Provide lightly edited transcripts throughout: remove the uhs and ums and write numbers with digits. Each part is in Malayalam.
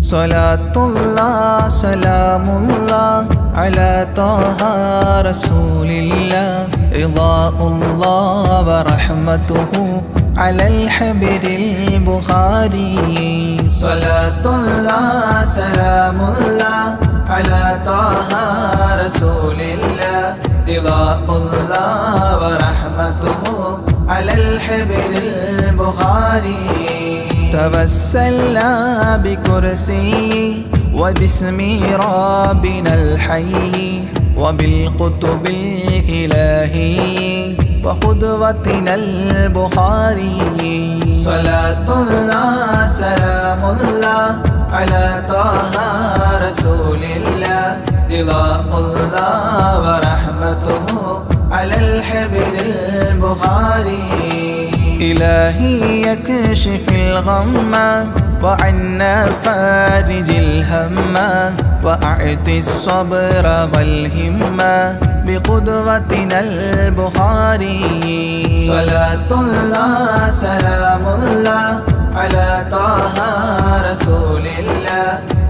സ്വലാത്തുല്ലാഹ് സലാമുല്ലാഹ് അലാ ത്വാഹ റസൂലില്ലാഹ് റിളാഉല്ലാഹ് വറഹ്മതുഹു അലൽ ഹബീബിൽ ബുഖാരി. സ്വലാത്തുല്ലാഹ് സലാമുല്ലാഹ് അലാ ത്വാഹ റസൂലില്ലാഹ് റിളാഉല്ലാഹ് വറഹ്മതുഹു അലൽ ഹബീബിൽ ബുഖാരി. توسلنا بكرسي وباسم ربنا الحي وبالقطب الإلهي وقدوتنا البخاري. صلاة الله سلام الله على طه رسول الله رضاء الله ورحمته على الحبر البخاري. إلهي يكشف الغم وعنا فارج الهم وأعطي الصبر والهمة بقدوتنا البخاري. صلاة الله سلام الله على طه رسول الله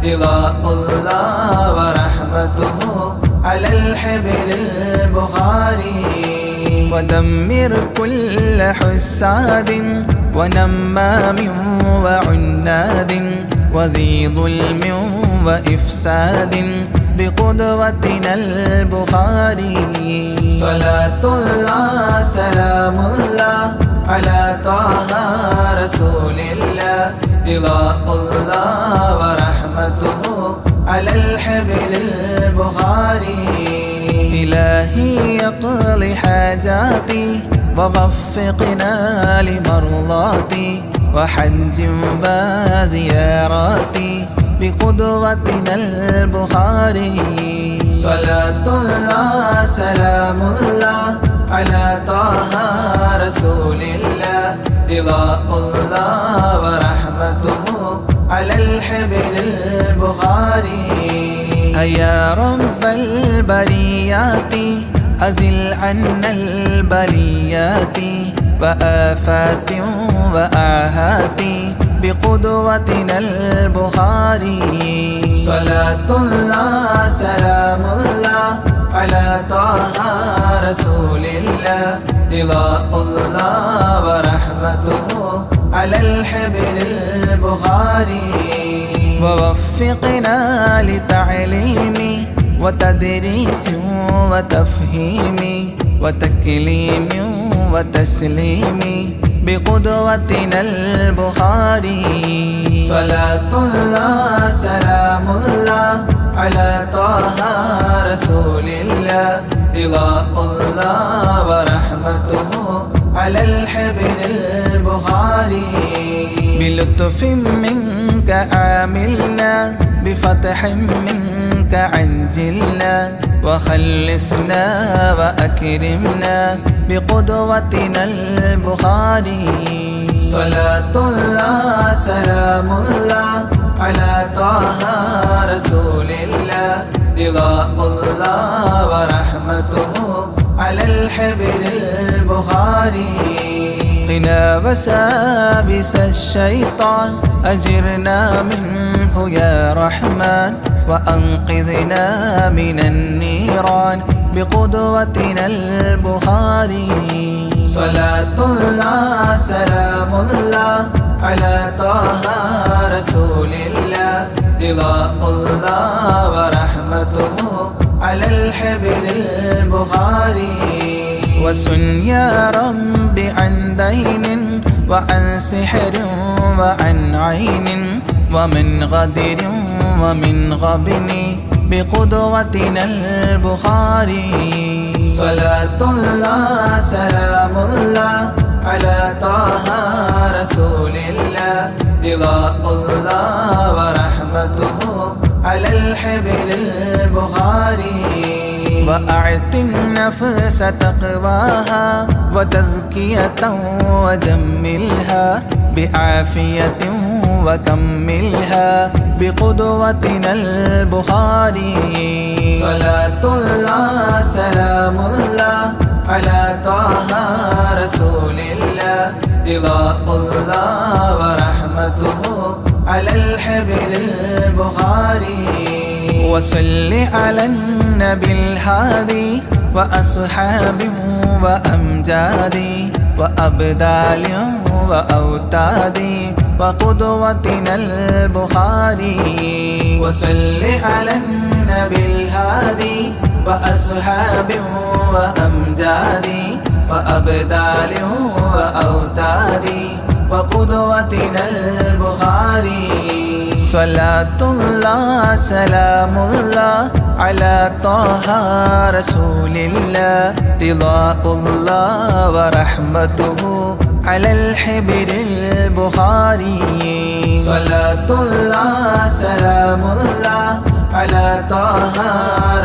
رضاء الله ورحمته على الحبر البخاري. ودمر كل حساد ونمام وعناد وذي ظلم وإفساد بقدوتنا البخاري. صلاة الله سلام الله على طه رسول الله رضاء الله ورحمته على الحبر البخاري. إلهي يقضي حاجاتي ووفقنا لمرضاتي وحج وزياراتي بقدوتنا البخاري. صلاة الله سلام الله على طه رسول الله رضاء الله ورحمته على الحبر البخاري. يا رب البريات أزل عنا البليات وآفات وآهات بقدوتنا البخاري. صلاة الله سلام الله على طه رسول الله رضاء الله ورحمته على الحبر البخاري. ووفقنا لتعليم وتدريس وتفهيم وتكليم وتسليم بقدوتنا البخاري. صلاة الله سلام الله على طه رسول الله رضاء الله ورحمته على الحبر البخاري. بلطف منك عاملنا بفتح منك عجلنا وخلصنا وأكرمنا بقدوتنا البخاري. صلاة الله سلام الله على طه رسول الله رضاء الله ورحمته على الحبر البخاري. قنا وسابس الشيطان أجرنا منه يا رحمن وأنقذنا من النيران بقدوتنا البخاري. صلاة الله سلام الله على طه رسول الله رضاء الله ورحمته على الحبر البخاري. وسن يا رب عن دين وعن سحر وعن عين ومن غدر ومن غبن بقدوتنا البخاري. صلاة الله سلام الله على طه رسول الله رضاء الله ورحمته على الحبر البخاري. وأعط النفس تقواها وتزكية وجملها بعافية وكملها بقدوتنا البخاري. صلاة الله سلام الله على طه رسول الله رضاء الله ورحمته على الحبر وصل على النبي الهادي وأصحاب وأمجاد وأبدال وأوتاد وقدوتنا البخاري. وصل على النبي الهادي وأصحاب وأمجاد وأبدال وأوتاد وقدوتنا البخاري. صلاة الله سلام الله على طه رسول الله رضاء الله ورحمته على الحبر البخاري. صلاة الله سلام الله على طه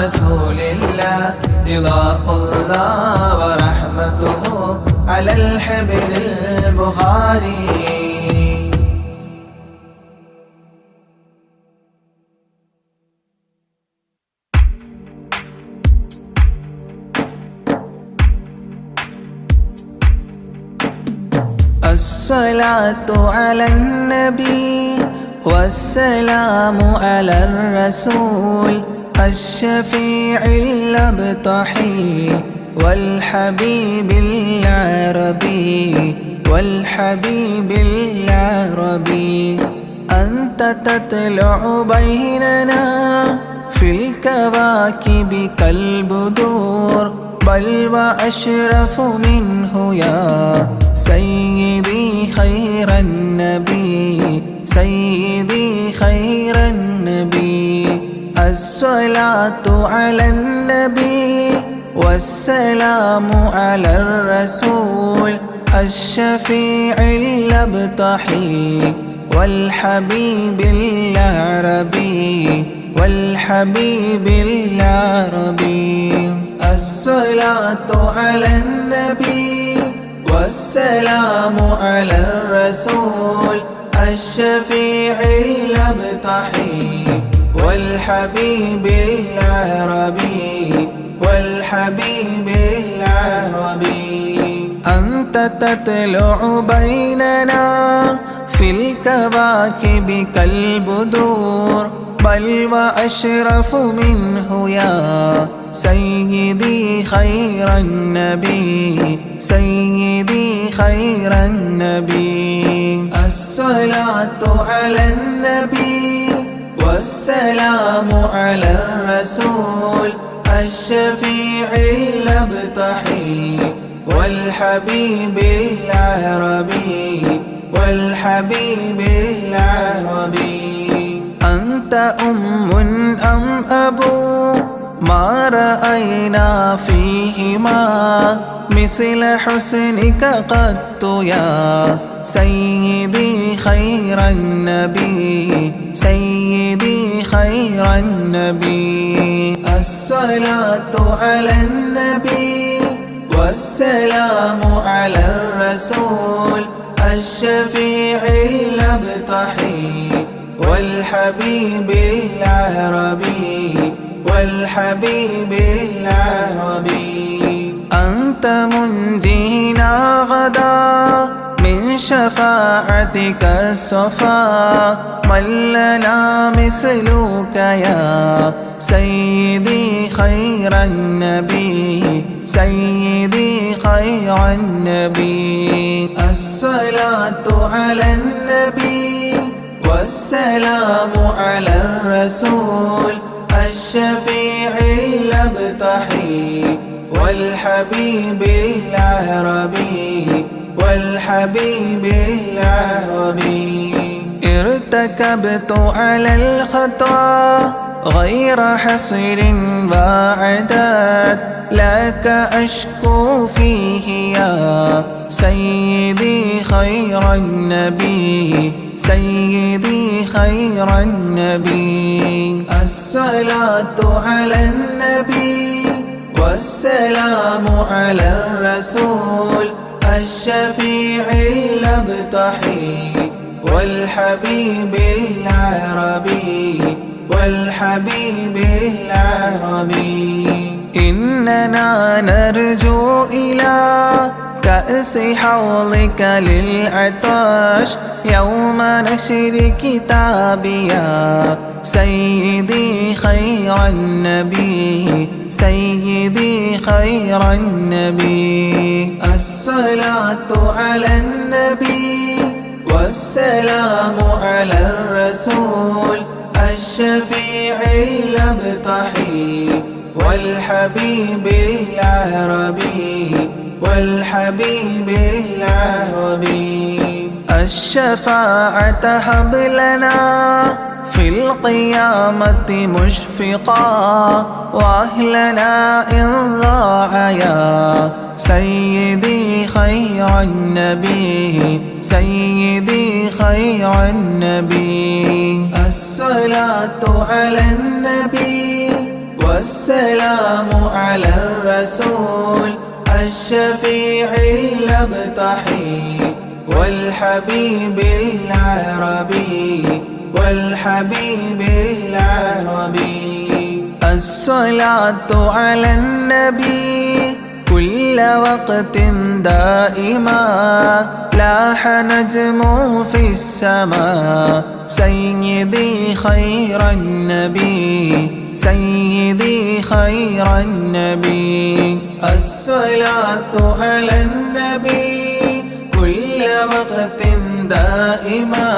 رسول الله رضاء الله ورحمته على الحبر البخاري. الصلاة على النبي والسلام على الرسول الشفيع الأبطحي والحبيب العربي والحبيب العربي. أنت تطلع بيننا في الكواكب كالبدور بل وأشرف منه يا سيدي خير النبي سيدي خير النبي. الصلاة على النبي والسلام على الرسول الشفيع الأبطحي والحبيب العربي والحبيب العربي. الصلاة على النبي والسلام على الرسول الشفيع الأبطحي والحبيب العربي والحبيب العربي. أنت تطلع بيننا في الكواكب كالبدور بل وأشرف منه يا سيدي خير النبي سيدي خير النبي. الصلاة على النبي والسلام على الرسول الشفيع الأبطحي والحبيب العربي والحبيب العربي. أنت أم أم أبو ما رأينا فيهما مثل حسنك قط يا سيدي خير النبي سيدي خير النبي. الصلاة على النبي والسلام على الرسول الشفيع الأبطحي والحبيب العربي والحبيب العربي. أنت منجينا غدا من شفاعتك الصفا من لنا مثلك يا سيدي خير النبي سيدي خير النبي. الصلاة على النبي والسلام على الرسول الشفيع الأبطحي والحبيب العربي والحبيب العربي. ارتكبت على الخطا غير حصر وعداد لك أشكو فيه يا سيدي خير النبي سيدي خير النبي. الصلاة على النبي والسلام على الرسول الشفيع الأبطحي والحبيب العربي والحبيب العربي. إننا نرجو إلى كأس حوضك للعطاش يوم نشر كتابي يا سيدي خير النبي سيدي خير النبي. الصلاة على النبي والسلام على الرسول الشفيع الأبطحي والحبيب العربي والحبيب العربي. الشفاعة هب لنا في القيامة مشفقا وأهلنا إن ضاع يا سيدي خير النبي سيدي خير النبي. الصلاة على النبي والسلام على الرسول الشفيع الأبطحي والحبيب العربي والحبيب العربي. الصلاة على النبي كل وقت دائما لاح نجم في السماء سيدي خير النبي سيدي خير النبي. الصلاة على النبي كل وقت دائما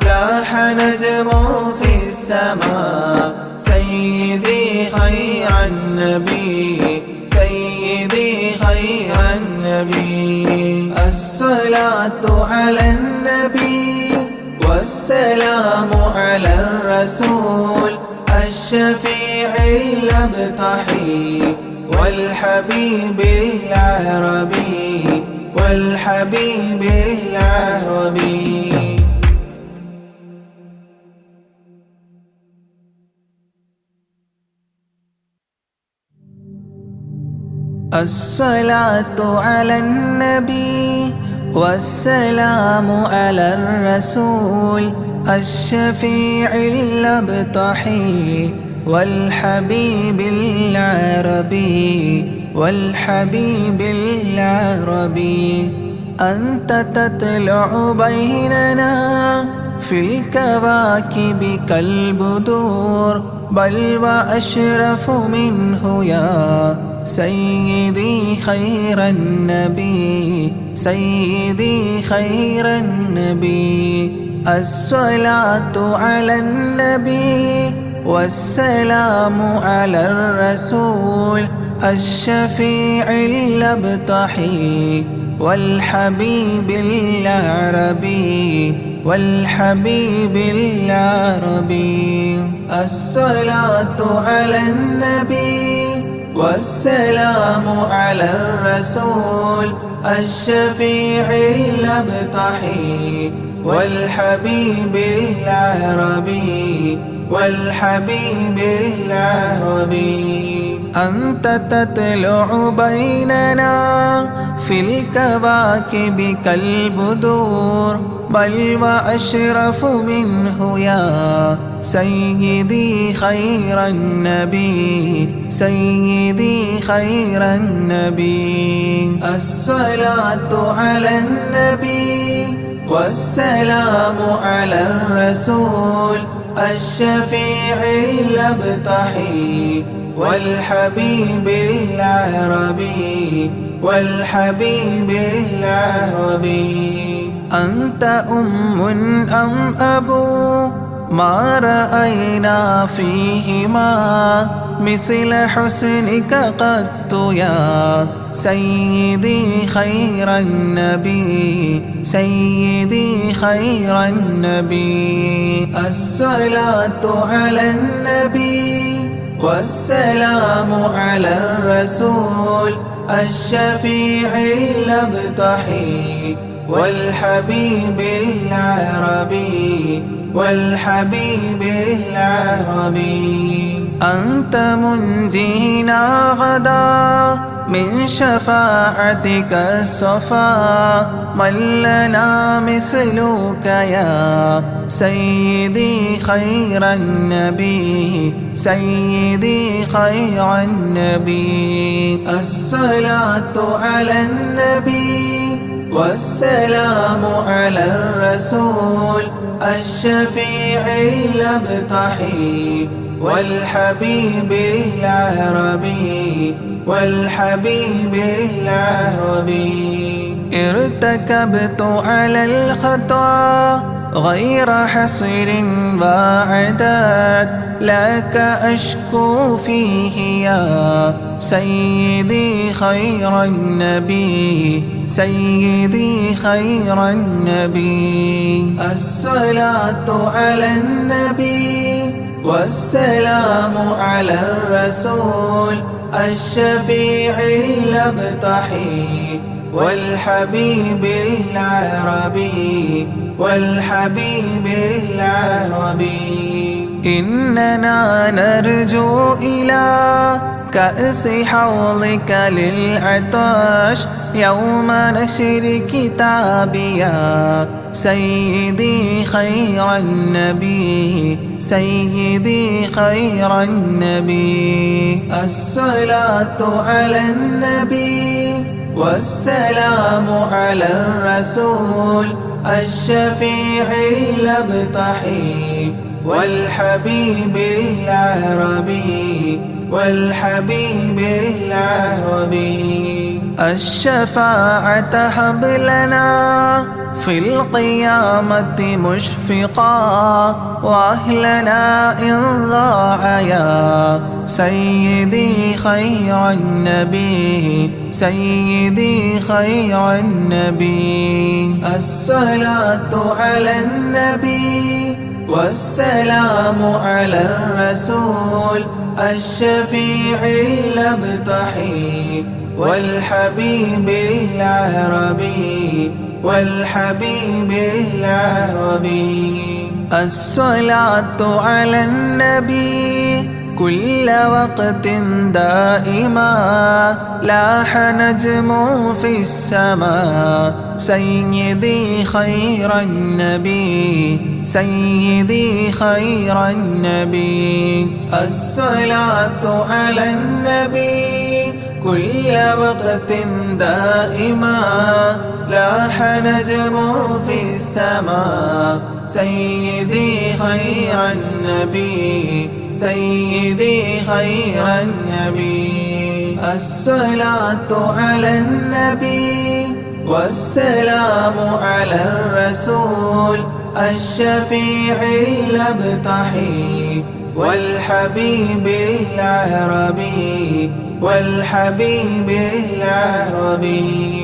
لاح نجم في السماء سيدي خير النبي سيدي خير النبي. الصلاة على النبي والسلام على الرسول الشفيع الأبطحي والحبيب العربي والحبيب العربي. الصلاة على النبي والسلام على الرسول الشفيع الأبطحي والحبيب العربي والحبيب العربي. أنت تطلع بيننا في الكواكب كالبدور بل وأشرف منه يا سيدي خير النبي سيدي خير النبي. الصلاة على النبي والسلام على الرسول الشفيع الأبطحي والحبيب العربي والحبيب العربي. الصلاة على النبي والسلام على الرسول الشفيع الأبطحي والحبيب العربي والحبيب العربي. أنت تطلع بيننا في الكواكب كالبدور بل وأشرف منه يا سيدي خير النبي سيدي خير النبي. الصلاة على النبي والسلام على الرسول الشفيع الأبطحي والحبيب العربي والحبيب العربي. أنت أم أم أبو ما رأينا فيهما مثل حسنك قط يا سيدي خير النبي سيدي خير النبي. الصلاة على النبي والسلام على الرسول الشفيع الأبطحي والحبيب العربي والحبيب العربي. أنت منجينا غدا من شفاعتك الصفا من لنا مثلك يا سيدي خير النبي سيدي خير النبي. الصلاة على النبي والسلام على الرسول الشفيع الأبطحي والحبيب العربي والحبيب العربي. ارتكبت على الخطا غير حصر وعداد لك أشكو فيه يا سيدي خير النبي سيدي خير النبي. الصلاة على النبي والسلام على الرسول الشفيع الأبطحي والحبيب العربي والحبيب العربي. إننا نرجو إلى كأس حوضك للعطش يوم نشر كتابي يا سيدي خير النبي سيدي خير النبي. الصلاة على النبي والسلام على الرسول الشفيع الأبطحي والحبيب العربي والحبيب العربي. الشفاعة هب لنا في القيامة مشفقا وأهلنا إن ضاع يا سيدي خير النبي سيدي خير النبي. الصلاة على النبي والسلام على الرسول الشفيع الأبطحي والحبيب العربي والحبيب العربي. الصلاة على النبي كل وقت دائما لاح نجم في السماء سيدي خير النبي سيدي خير النبي. الصلاة على النبي كل وقت دائما لاح نجم في السماء سيدي خير النبي سيدي خير النبي. الصلاة على النبي والسلام على الرسول الشفيع الأبطحي والحبيب العربي والحبيب العربي.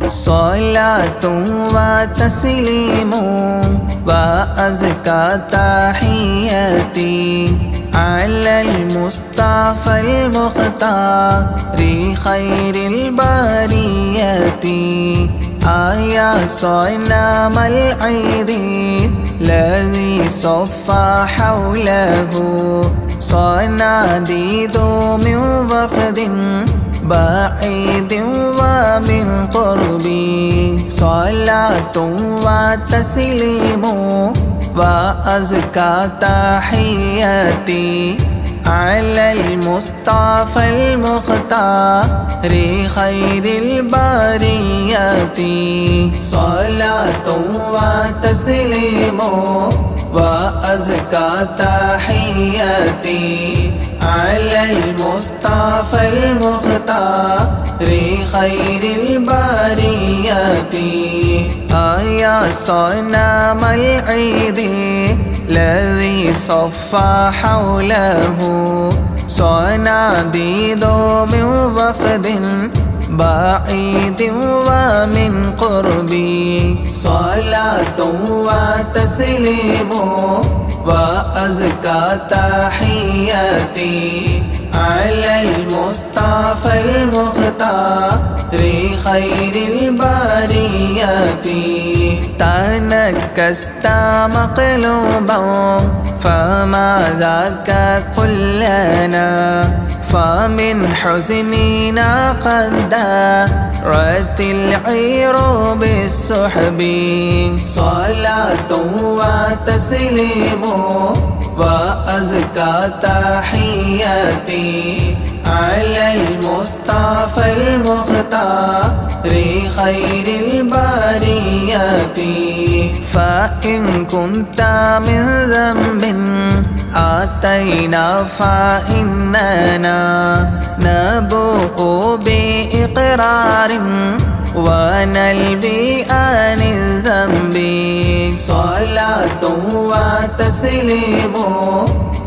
صلاة وتسليم وأزكى تحياتي على المصطفى المختار خير البريات. يا صنم العيد الذي صفى حوله صناديد من وفد بعيد ومن قربي. صلاة وتسليم وأزكى تحياتي على المصطفى المختار خير البريات. صلاة وتسليم وأزكى تحياتي على المصطفى المختار خير البريات. يا صنم العيد الذي صفى حوله صناديد من وفد بعيد ومن قربي. صلاة وتسليم وأزكى تحياتي على المصطفى المختار خير البريات. تنكست مقلوبا فما ذاك قل لنا فمن حزننا قد دارت العير بالسحب صلاة وتسليم وأزكى تحياتي على المصطفى المختار خير البريات فإن كنت من ذنب آتينا فإننا نبوء بإقرار ونلبي عن الذنب صلاة وتسليم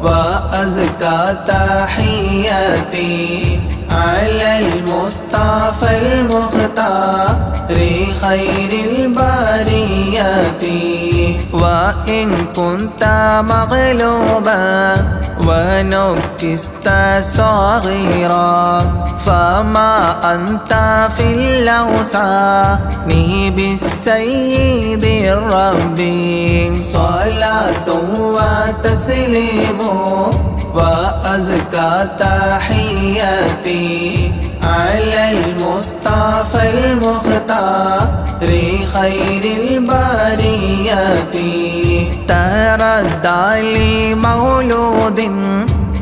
وأزكى تحياتي على المصطفى المختار خير البريات وإن كنت مغلوبا ونكست صغيرا فما أنت في الأوثان بالسيد الرب صلاة وتسليم وأزكى تحياتي على المصطفى المختار خير البريات تردى لمولود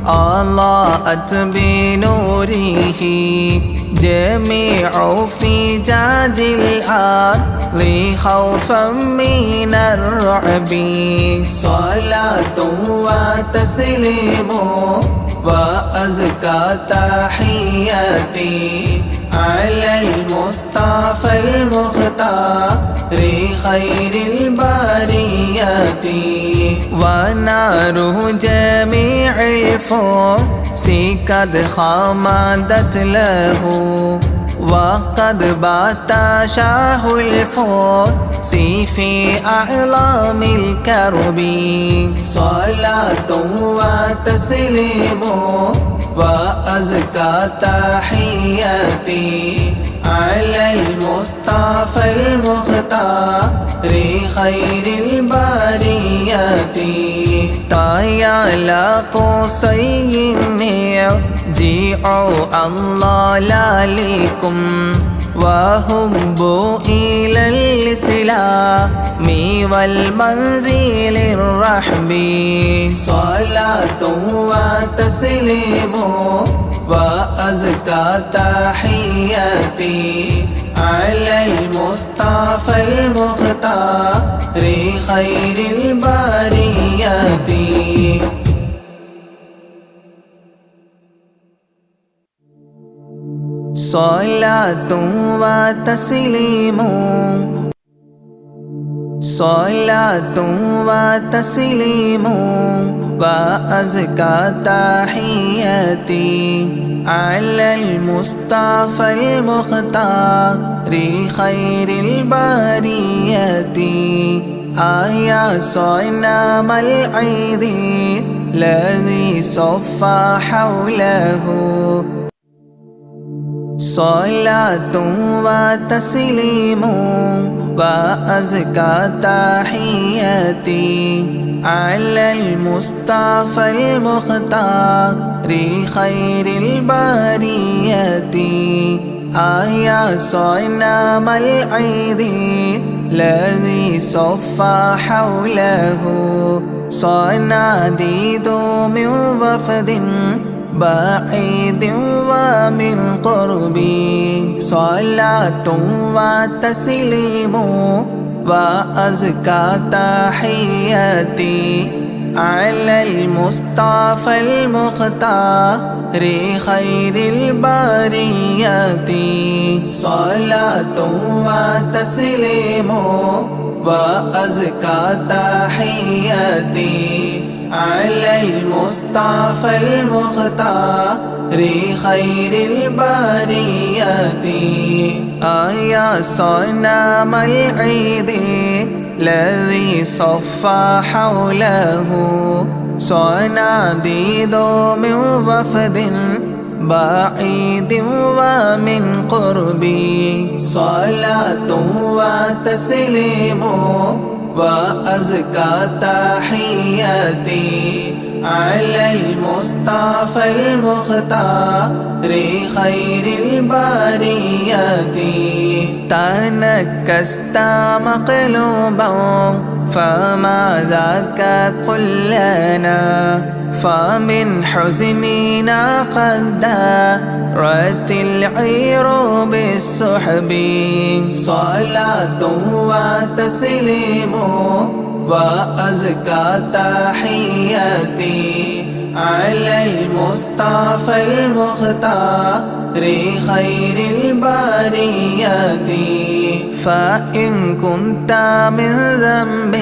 أضاءت بنوره جميع فجاج الأرض خوفا من الرعب صلاة وتسليم وأزكى تحياتي على المصطفى المختار خير البريات ونار جميع الفرس قد خمدت له وقد بات شاه الفرس في أعلام الكرب صلاة وتسليم وأزكى تحياتي على المصطفى المختار خير البريات طايا قصي جيعوا الله لكم وهبوا إلى الإسلام والمنزل الرحب صلاة وتسليم وأزكى تحياتي على المصطفى المختار خير البريات صلاة وتسليم صلاة وتسليم وأزكى تحياتي على المصطفى المختار خير البريات آيا صنم العيد الذي صفى حوله صلاة وتسليم وأزكى تحياتي على المصطفى المختار خير البريات آيا صنم العيد الذي صفى حوله صناديد من وفد بعيد ومن قربي صلاة وتسليم وأزكى تحياتي على المصطفى المختار خير البريات صلاة وتسليم وأزكى تحياتي على المصطفى المختار خير البريات آيا صنم العيد الذي صفى حوله صناديد من وفد بعيد ومن قربي صلاة وتسليم وأزكى تحياتي على المصطفى المختار خير البريات تنكست مقلوبا فما ذاك قل لنا فمن حزننا قد دارت العير بالسحب صلاة وتسليم وأزكى تحياتي على المصطفى المختار خير البريات فإن كنت من ذنب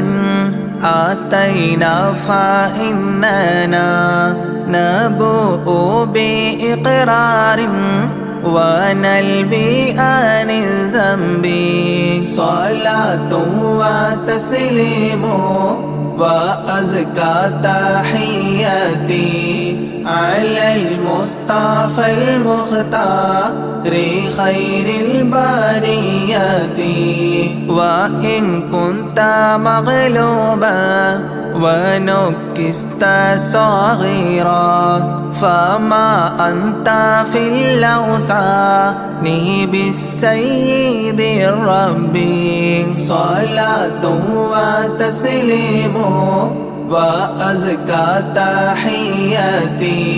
آتينا فإننا نبوء بإقرار ونلبي عن الذنب صلاة وتسليم وأزكى تحياتي على المصطفى المختار خير البريات وإن كنت مغلوبا ونكست صغيرا فما أنت في الأوثان بالسيد الرب صلاة وتسليم وأزكى تحياتي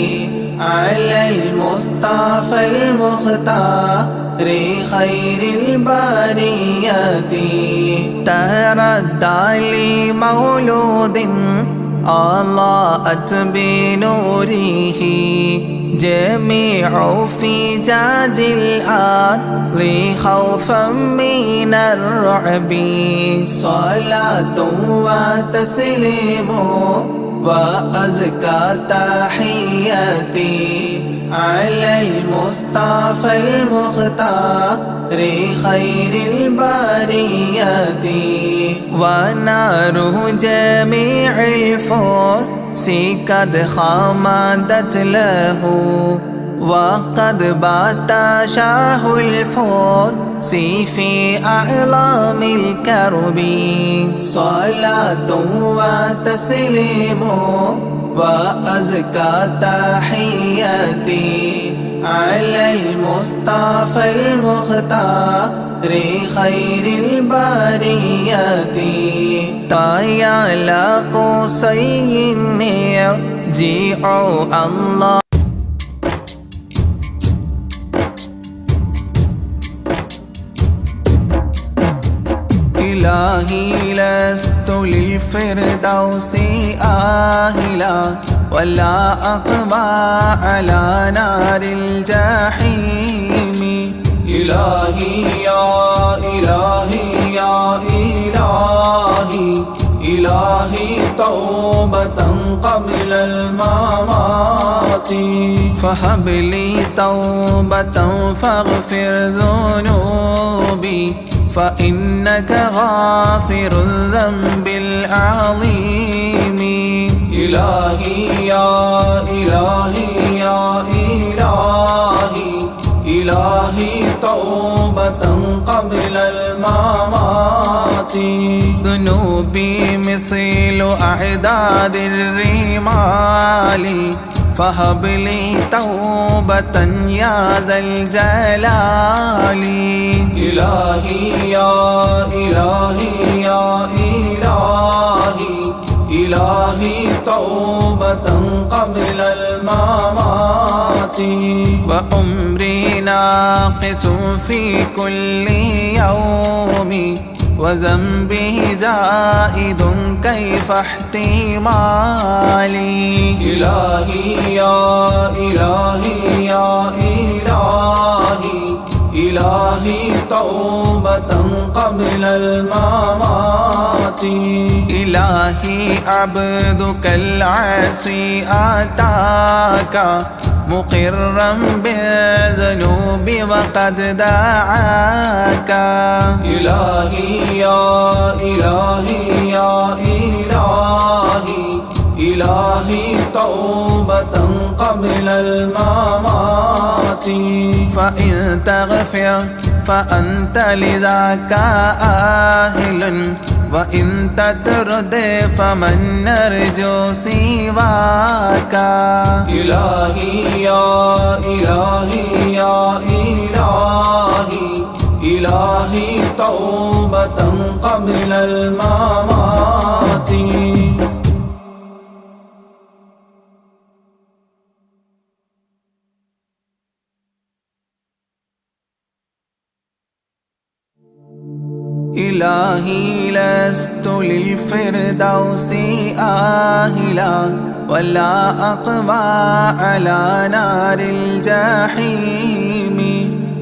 على المصطفى المختار خير البريات تردى لمولود أضاءت بنوره جميع فجاج الأرض خوفا من الرعب صلاة وتسليم وأزكى تحياتي على المصطفى المختار خير البريات ونار جميع الفرس قد خمدت له وقد بات شاه الفرس في أعلام الكرب صلاة وتسليم وأزكى تحياتي على المصطفى المختار خير البريات طايا لقصي النير جيعوا الله إلهي لست للفردوس آهلا ولا أقبى على نار الجحيم إلهي يا إلهي يا إلهي إلهي توبة قبل الممات فهب لي توبة فاغفر ذنوبي فإنك غافر الذنب العظيم إلهي يا إلهي يا إلهي إلهي توبة قبل الممات ذنوبي مثل أعداد الرمال فهب لي توبة يا ذا الجلال إلهي يا إلهي يا إلهي إلهي توبة قبل الممات وعمري ناقص في كل يوم وذنبي زائد كيف احتمالي إلهي يا إلهي يا إلهي إلهي توبة قبل الممات إلهي عبدك العاصي أتاك مقرا بالذنوب وقد دعاك إلهي يا إلهي يا إلهي إلهي توبة قبل الممات فإن تغفر فأنت لذاك آهل وإن تطرد فمن نرجو سواك إلهي يا إلهي يا إلهي إلهي توبة قبل الممات إلهي لست للفردوس آهلا ولا أقوى على نار الجحيم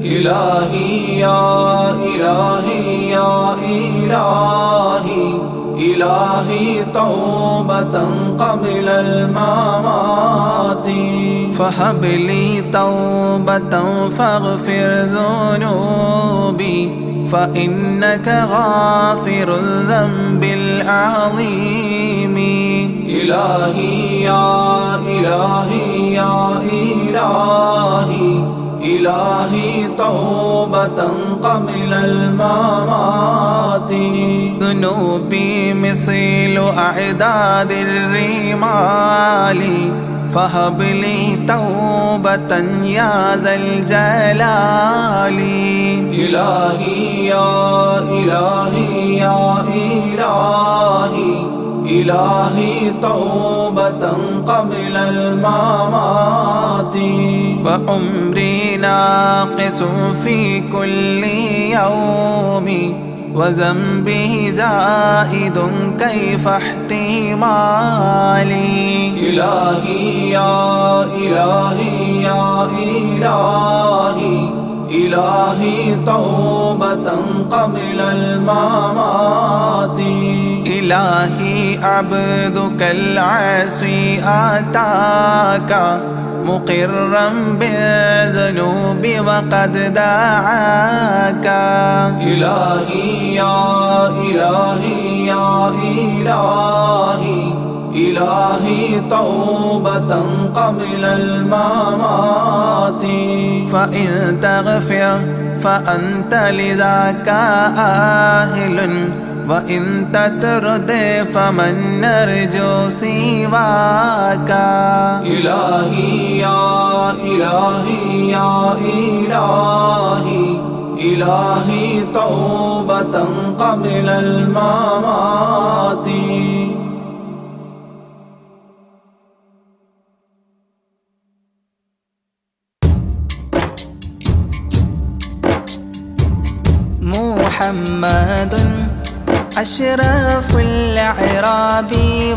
إلهي يا إلهي يا إلهي إلهي توبة قبل الممات فهب لي توبة فاغفر ذنوبي فإنك غافر الذنب العظيم إلهي يا إلهي يا إلهي إلهي توبة قبل الممات ذنوبي مثل أعداد الرمال فهب لي توبة يا ذا الجلال إلهي يا إلهي يا إلهي إلهي توبة قبل الممات وعمري ناقص في كل يوم وذنبه زائد كيف احتمالي إلهي يا إلهي يا إلهي إلهي توبة قبل الممات إلهي عبدك العاصي أتاك مقرا بالذنوب وقد دعاك إلهي يا إلهي يا إلهي إلهي توبة قبل الممات فإن تغفر فأنت لذاك أهل وإن تطرد فمن نرجو سواك إلهي يا إلهي يا إلهي إلهي توبة قبل الممات محمد أشرف الأعراب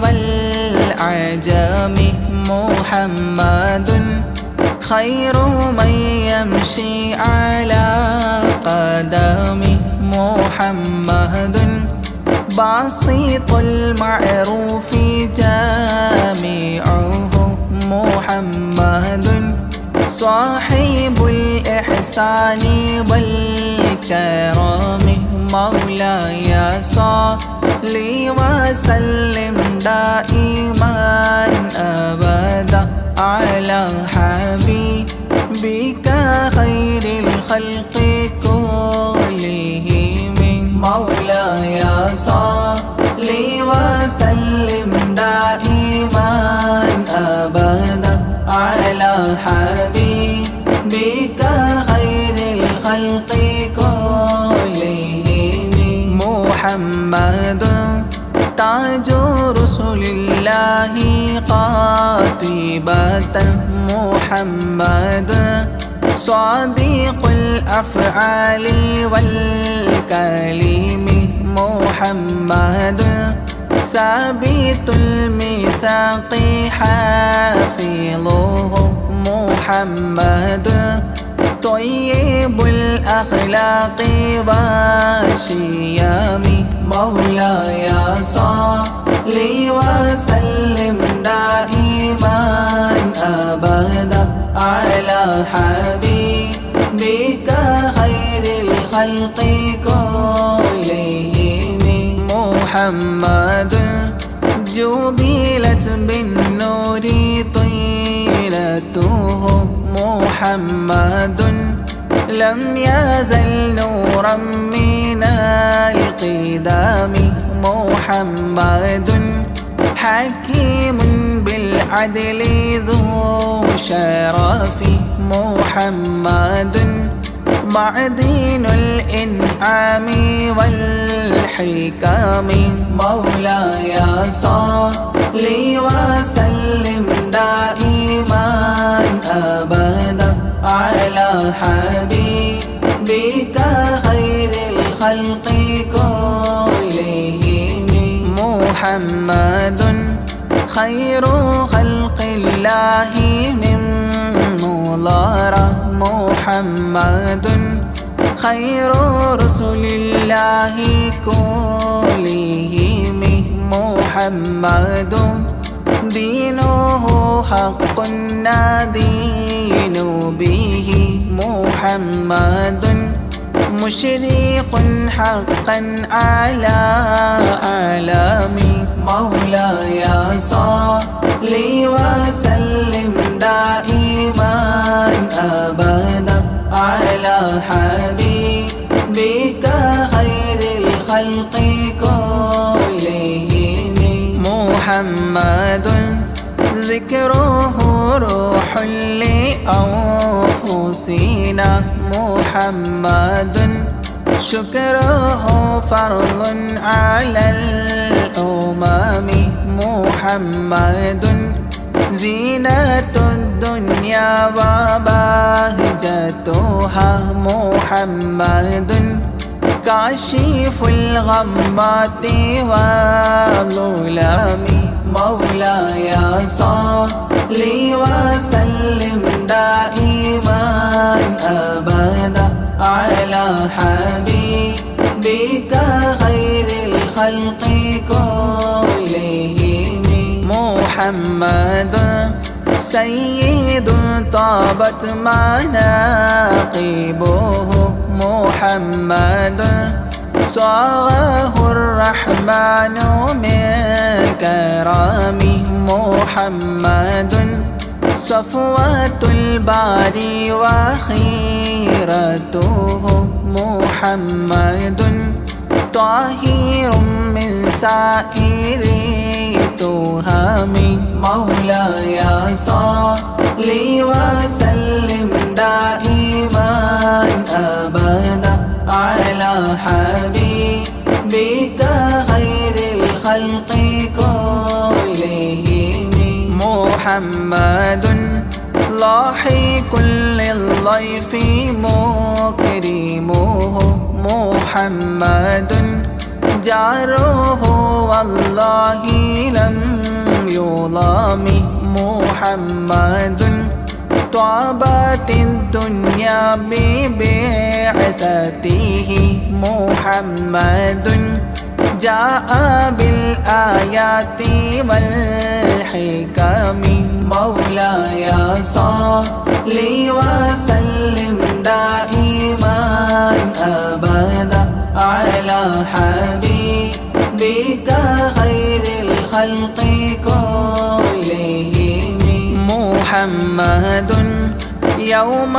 والأعجام محمد خير من يمشي على قدمه محمد بسيط المعروف جامعه محمد صاحب الإحسان والكرم مولاي صل وسلم دائما أبدا على حبيبك خير الخلق كلهم مولاي صل وسلم دائما أبدا على حبيبك خير الخلق كلهم محمد تاج رسل الله قاطبة محمد صادق الأفعال والكلم محمد ثابت الميثاق حافظه محمد طيب الأخلاق والشيام مولاي صل وسلم دائما أبدا على حبيبك خير الخلق كلهم محمد جبلت بالنور طيلته محمد لم يزل نورا من القدام محمد حكيم بالعدل ذو شرف محمد معدن الإنعام والحكم مولاي صل وسلم دائما أبدا على حبيبك خير الخلق كلهم محمد خير خلق الله من مضار محمد خير رسل الله كلهم محمد دينه حق ندين به محمد مشرق حقا على عالمي مولاي صل وسلم دائما أبدا على حبيبك خير الخلق كلهم محمد ذكره روح لأنفسنا محمد شكره فرض على الأمم محمد زينة الدنيا وبهجتها محمد كاشف الغمات والظلام مولاي صل وسلم دائما أبدا على حبيبك خير الخلق كلهم محمد سيد طابت مناقبه محمد صاغه الرحمن من كرم محمد صفوة الباري وخيرته محمد طاهر من سائر تهم مولاي صل وسلم دائما أبدا على حبيبك خير الخلق كلهم محمد لاحق للضيف مكرمه محمد جاره والله لم يظلم محمد طابت الدنيا ببعثته محمد جاء بالآيات والحكم مولاي صل وسلم دائما أبدا على حبيبك خير الخلق كلهم محمد يوم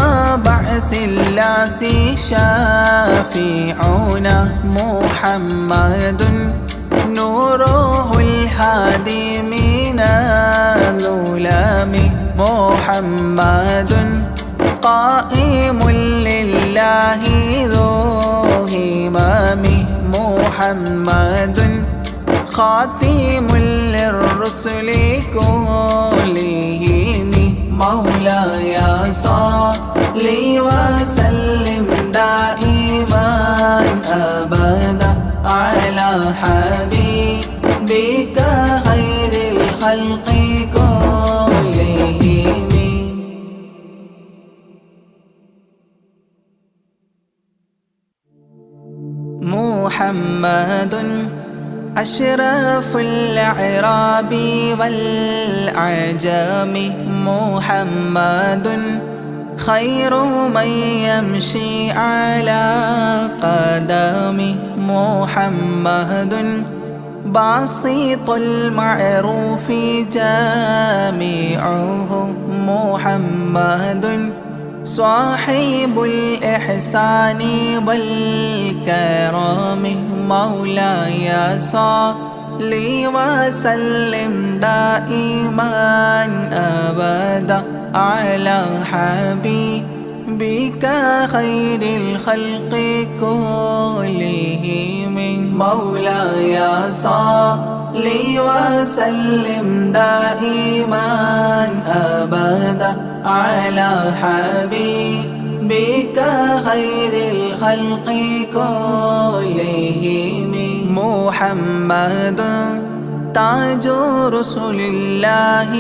بعث الناس شافعنا محمد نوره الهادي من الظلام محمد قائم لله ذو همام محمد خاتم للرسل كلهم مولاي صل وسلم دائما أبدا على حبيبك خير الخلق كلهم محمد أشرف الأعراب والعجم محمد خير من يمشي على قدمه محمد باسط المعروف جامعه محمد صاحب الإحسان والكرم مولاي صل وسلم دائما أبدا على حبيبك خير الخلق كلهم مولاي صل وسلم دائما أبدا على حبيبك خير الخلق كلهم محمد تاج رسل الله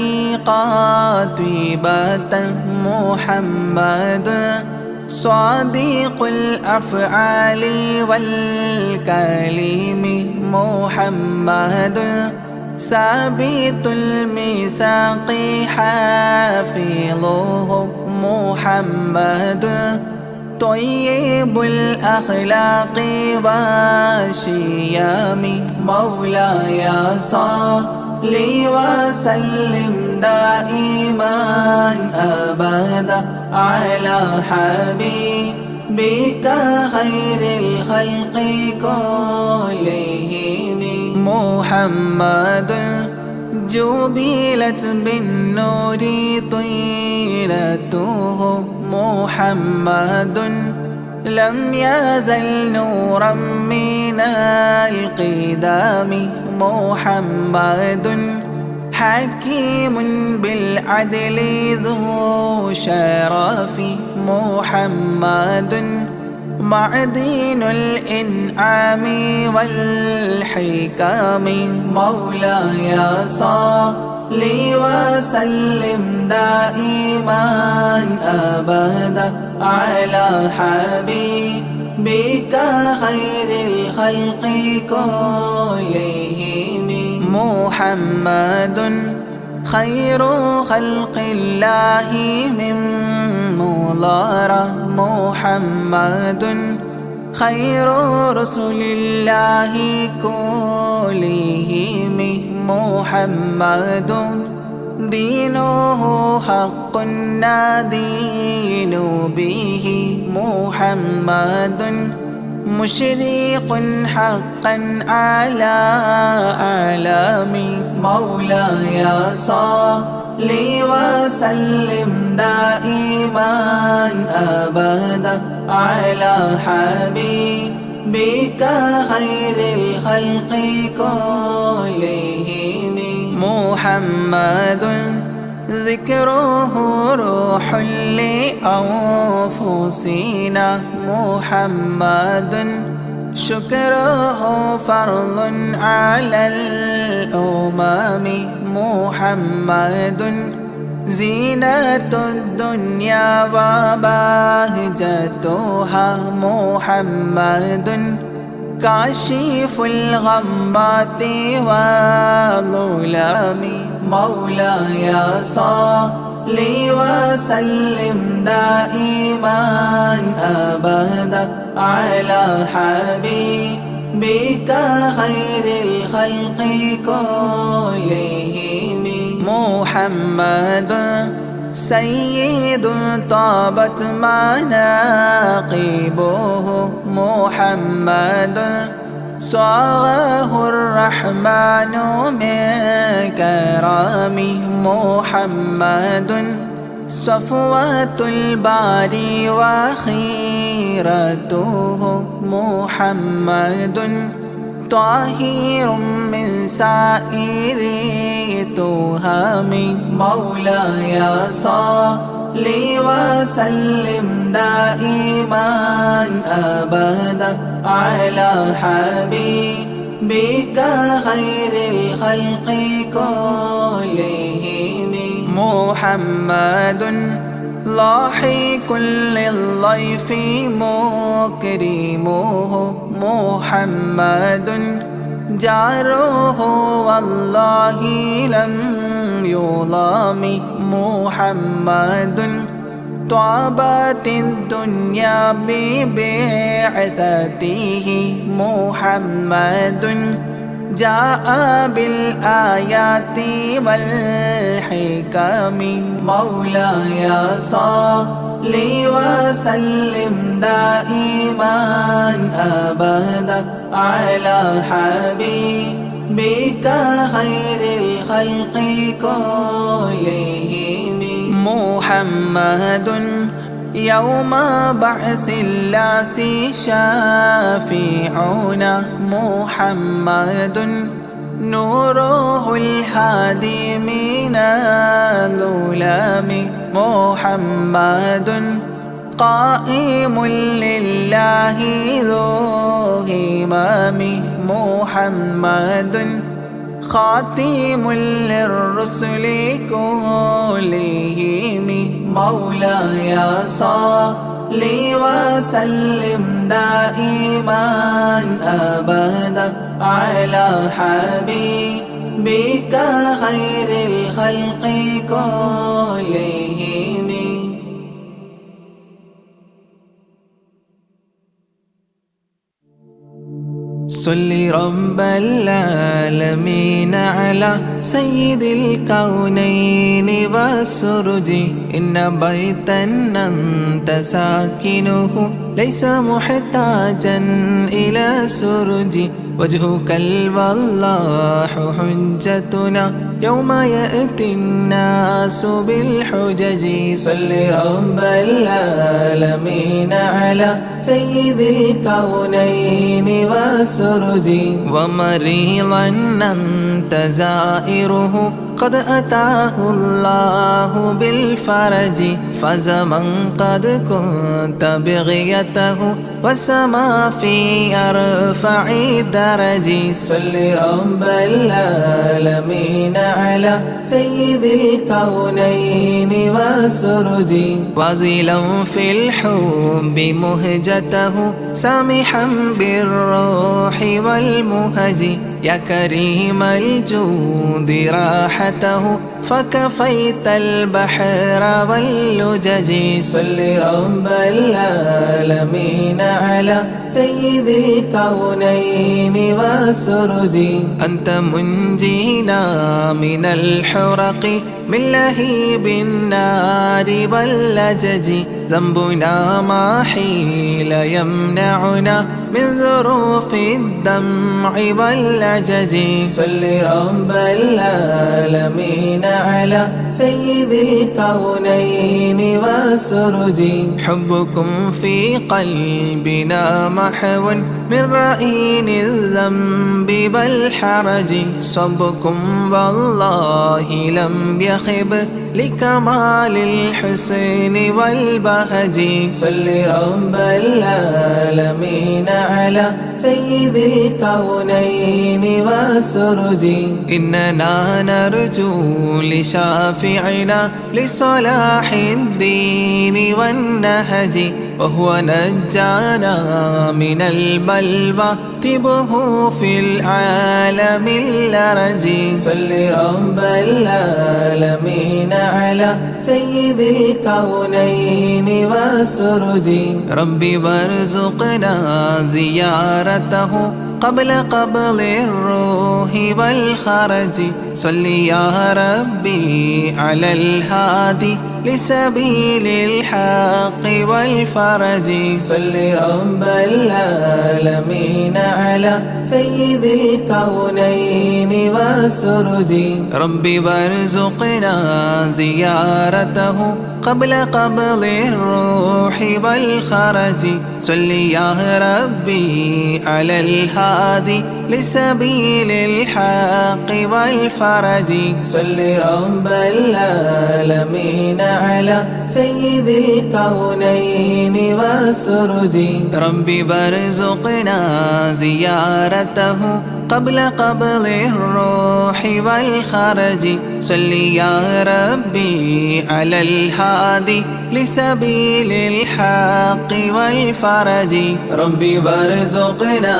قاطبة محمد صادق الأفعال والكلم محمد ثابت الميثاق حافظه محمد طيب الأخلاق والشيم مولاي صل وسلم دائما أبدا على حبيبك خير الخلق كلهم محمد جبلت بالنور طيرته محمد لم يزل نورا من القدام محمد حكيم بالعدل ذو شرف محمد معدن الإنعام والحكام مولاي صل وسلم دائما أبدا على حبيبك خير الخلق كلهم محمد خير خلق الله من مضار محمد خير رسل الله كلهم محمد دينه حق ندين به محمد مشرق حقا على أعلام مولاي صل وسلم دائما أبدا على حبيبك خير الخلق كلهم محمد ذكره روح لأنفسنا محمد شكره فرض على الأمم محمد زينة الدنيا وبهجتها محمد كاشف الغمات والظلام مولاي صل وسلم دائما أبدا على حبيبك خير الخلق كلهم محمد سيد طابت مناقبه محمد صاغه الرحمن من كرم محمد صفوة الباري وخيرته محمد طاهر من سائر تهم مولاي صل وسلم دائما أبدا على حبيبك خير الخلق كلهم محمد لاحق للضيف مكرمه محمد جاره والله لم يظلم محمد طابت الدنيا ببعثته محمد جاء بالآيات والحكم مولاي صل لي وسلم دائما أبدا على حبيبك خير الخلق كلهم محمد يوم بعث الناس شافعنا محمد نوره الهادي من الظلام محمد قائم لله ذو همام محمد خاتم للرسل كلهم مولاي صل وسلم دائما أبدا على حبيبك خير الخلق كلهم. صل رب العالمين على سيد الكونين والسرج إن بيتا أنت ساكنه ليس محتاجا إلى سرج وجهك الوضاح حجتنا يوم يأتي الناس بالحجج. صل رب العالمين على سيد الكونين والسرج ومريضا أنت زائره قد أتاه الله بالفرج فزمن قد كنت بغيته وسما في أرفع درج. صل رب العالمين على سيد الكونين والسرج وزلا في الحب مهجته سامحا بالروح والمهج يا كريم الجود راحته فكفيت البحر واللجج. صل رب العالمين على سيد الكونين والسرج أنت منجينا من الحرق من لهيب النار واللجج ذنبنا ما حيل يمنعنا من ظروف الدمع والعجج. صل رب العالمين على سيد الكونين والسرج حبكم في قلبنا محو من رئين الذنب والحرج صبكم والله لم يخب لكمال الحسن والبهج. صل رب العالمين على سيد الكونين والسرج إننا نرجو لشافعنا لصلاح الدين والنهج وهو نجانا من البلوى طبه في العالم الأرج. صل رب العالمين على سيد الكونين والسرج ربي وارزقنا زيارته قبل قبض الروح والخرج. صل يا ربي على الهادي لسبيل الحق والفرج. صل رب العالمين على سيد الكونين والسرج ربي وارزقنا زيارته قبل قبض الروح والخرج. صل يا ربي على الهادي لسبيل الحق والفرج. صل رب العالمين على سيد الكونين والسرج ربي وارزقنا زيارته قبل قبض الروح والخرج. صل يا ربي على الهادي لسبيل الحق والفرج ربي وارزقنا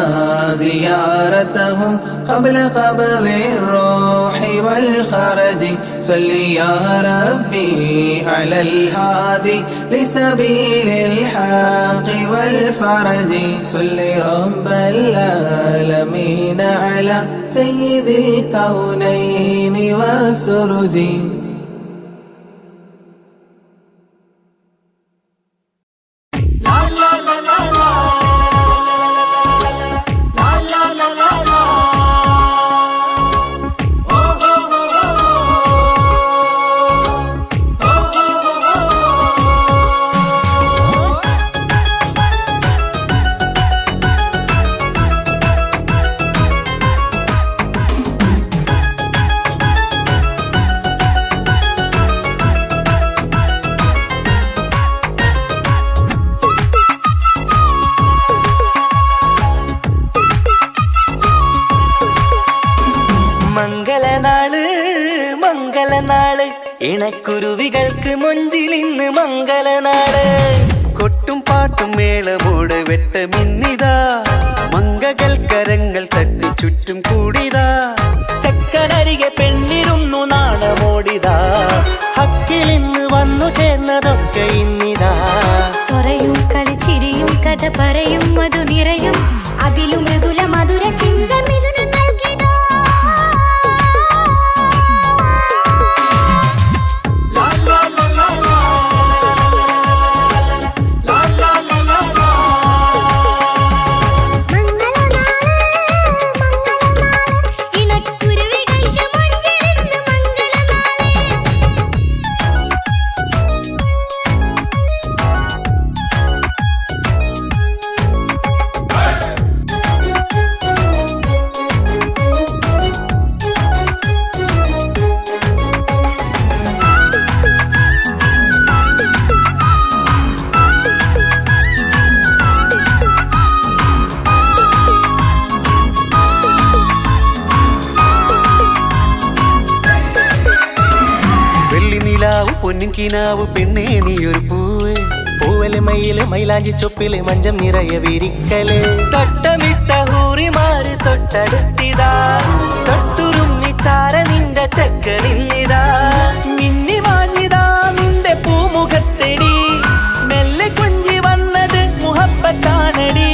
زيارته قبل قبض الروح والخرج. صل يا ربي على الهادي لسبيل الحق والفرج. صل رب العالمين على سيد الكونين والسرج. ഇണക്കുരുവികൾക്ക് മൊഞ്ചിലിന്ന് മംഗലനാട്. കൊട്ടും പാട്ടും മേളമോട് വെട്ടമിന്നിതാ, മംഗകൾ കരങ്ങൾ തട്ടി ചുറ്റും കൂടിതാ. ചക്കനരികെ പെണ്ണിരുന്നു നാണമോടിതാ, ഹക്കിലിന്ന് വന്നു ചേർന്നതൊക്കെ ഇന്നിതാ. സ്വരയും കളിച്ചിരിയും കഥ പറയും മധു നിറയും, അതിലും മൃദുല മധുര ചിന്ത മിഥുനം നൽകിടാ. പൊന്നിൻ കിനാവ് പെണ്ണേ നീയൊരു പൂവ്, പൂവല് മയില് മൈലാഞ്ചി ചൊപ്പില് മഞ്ചം നിറയെ വിരിക്കല്. തട്ടമിട്ട ഹൂറിമാര് തൊട്ടടുത്തിതാ, തൊട്ടുരുമ്മി ചാര നിന്റെ ചക്കനിന്നിതാ. മിന്നി മാഞ്ഞിതാ നിന്റെ പൂമുഖത്തെടി, മെല്ലെ കുഞ്ചി വന്നത് മുഹബത്താണടി.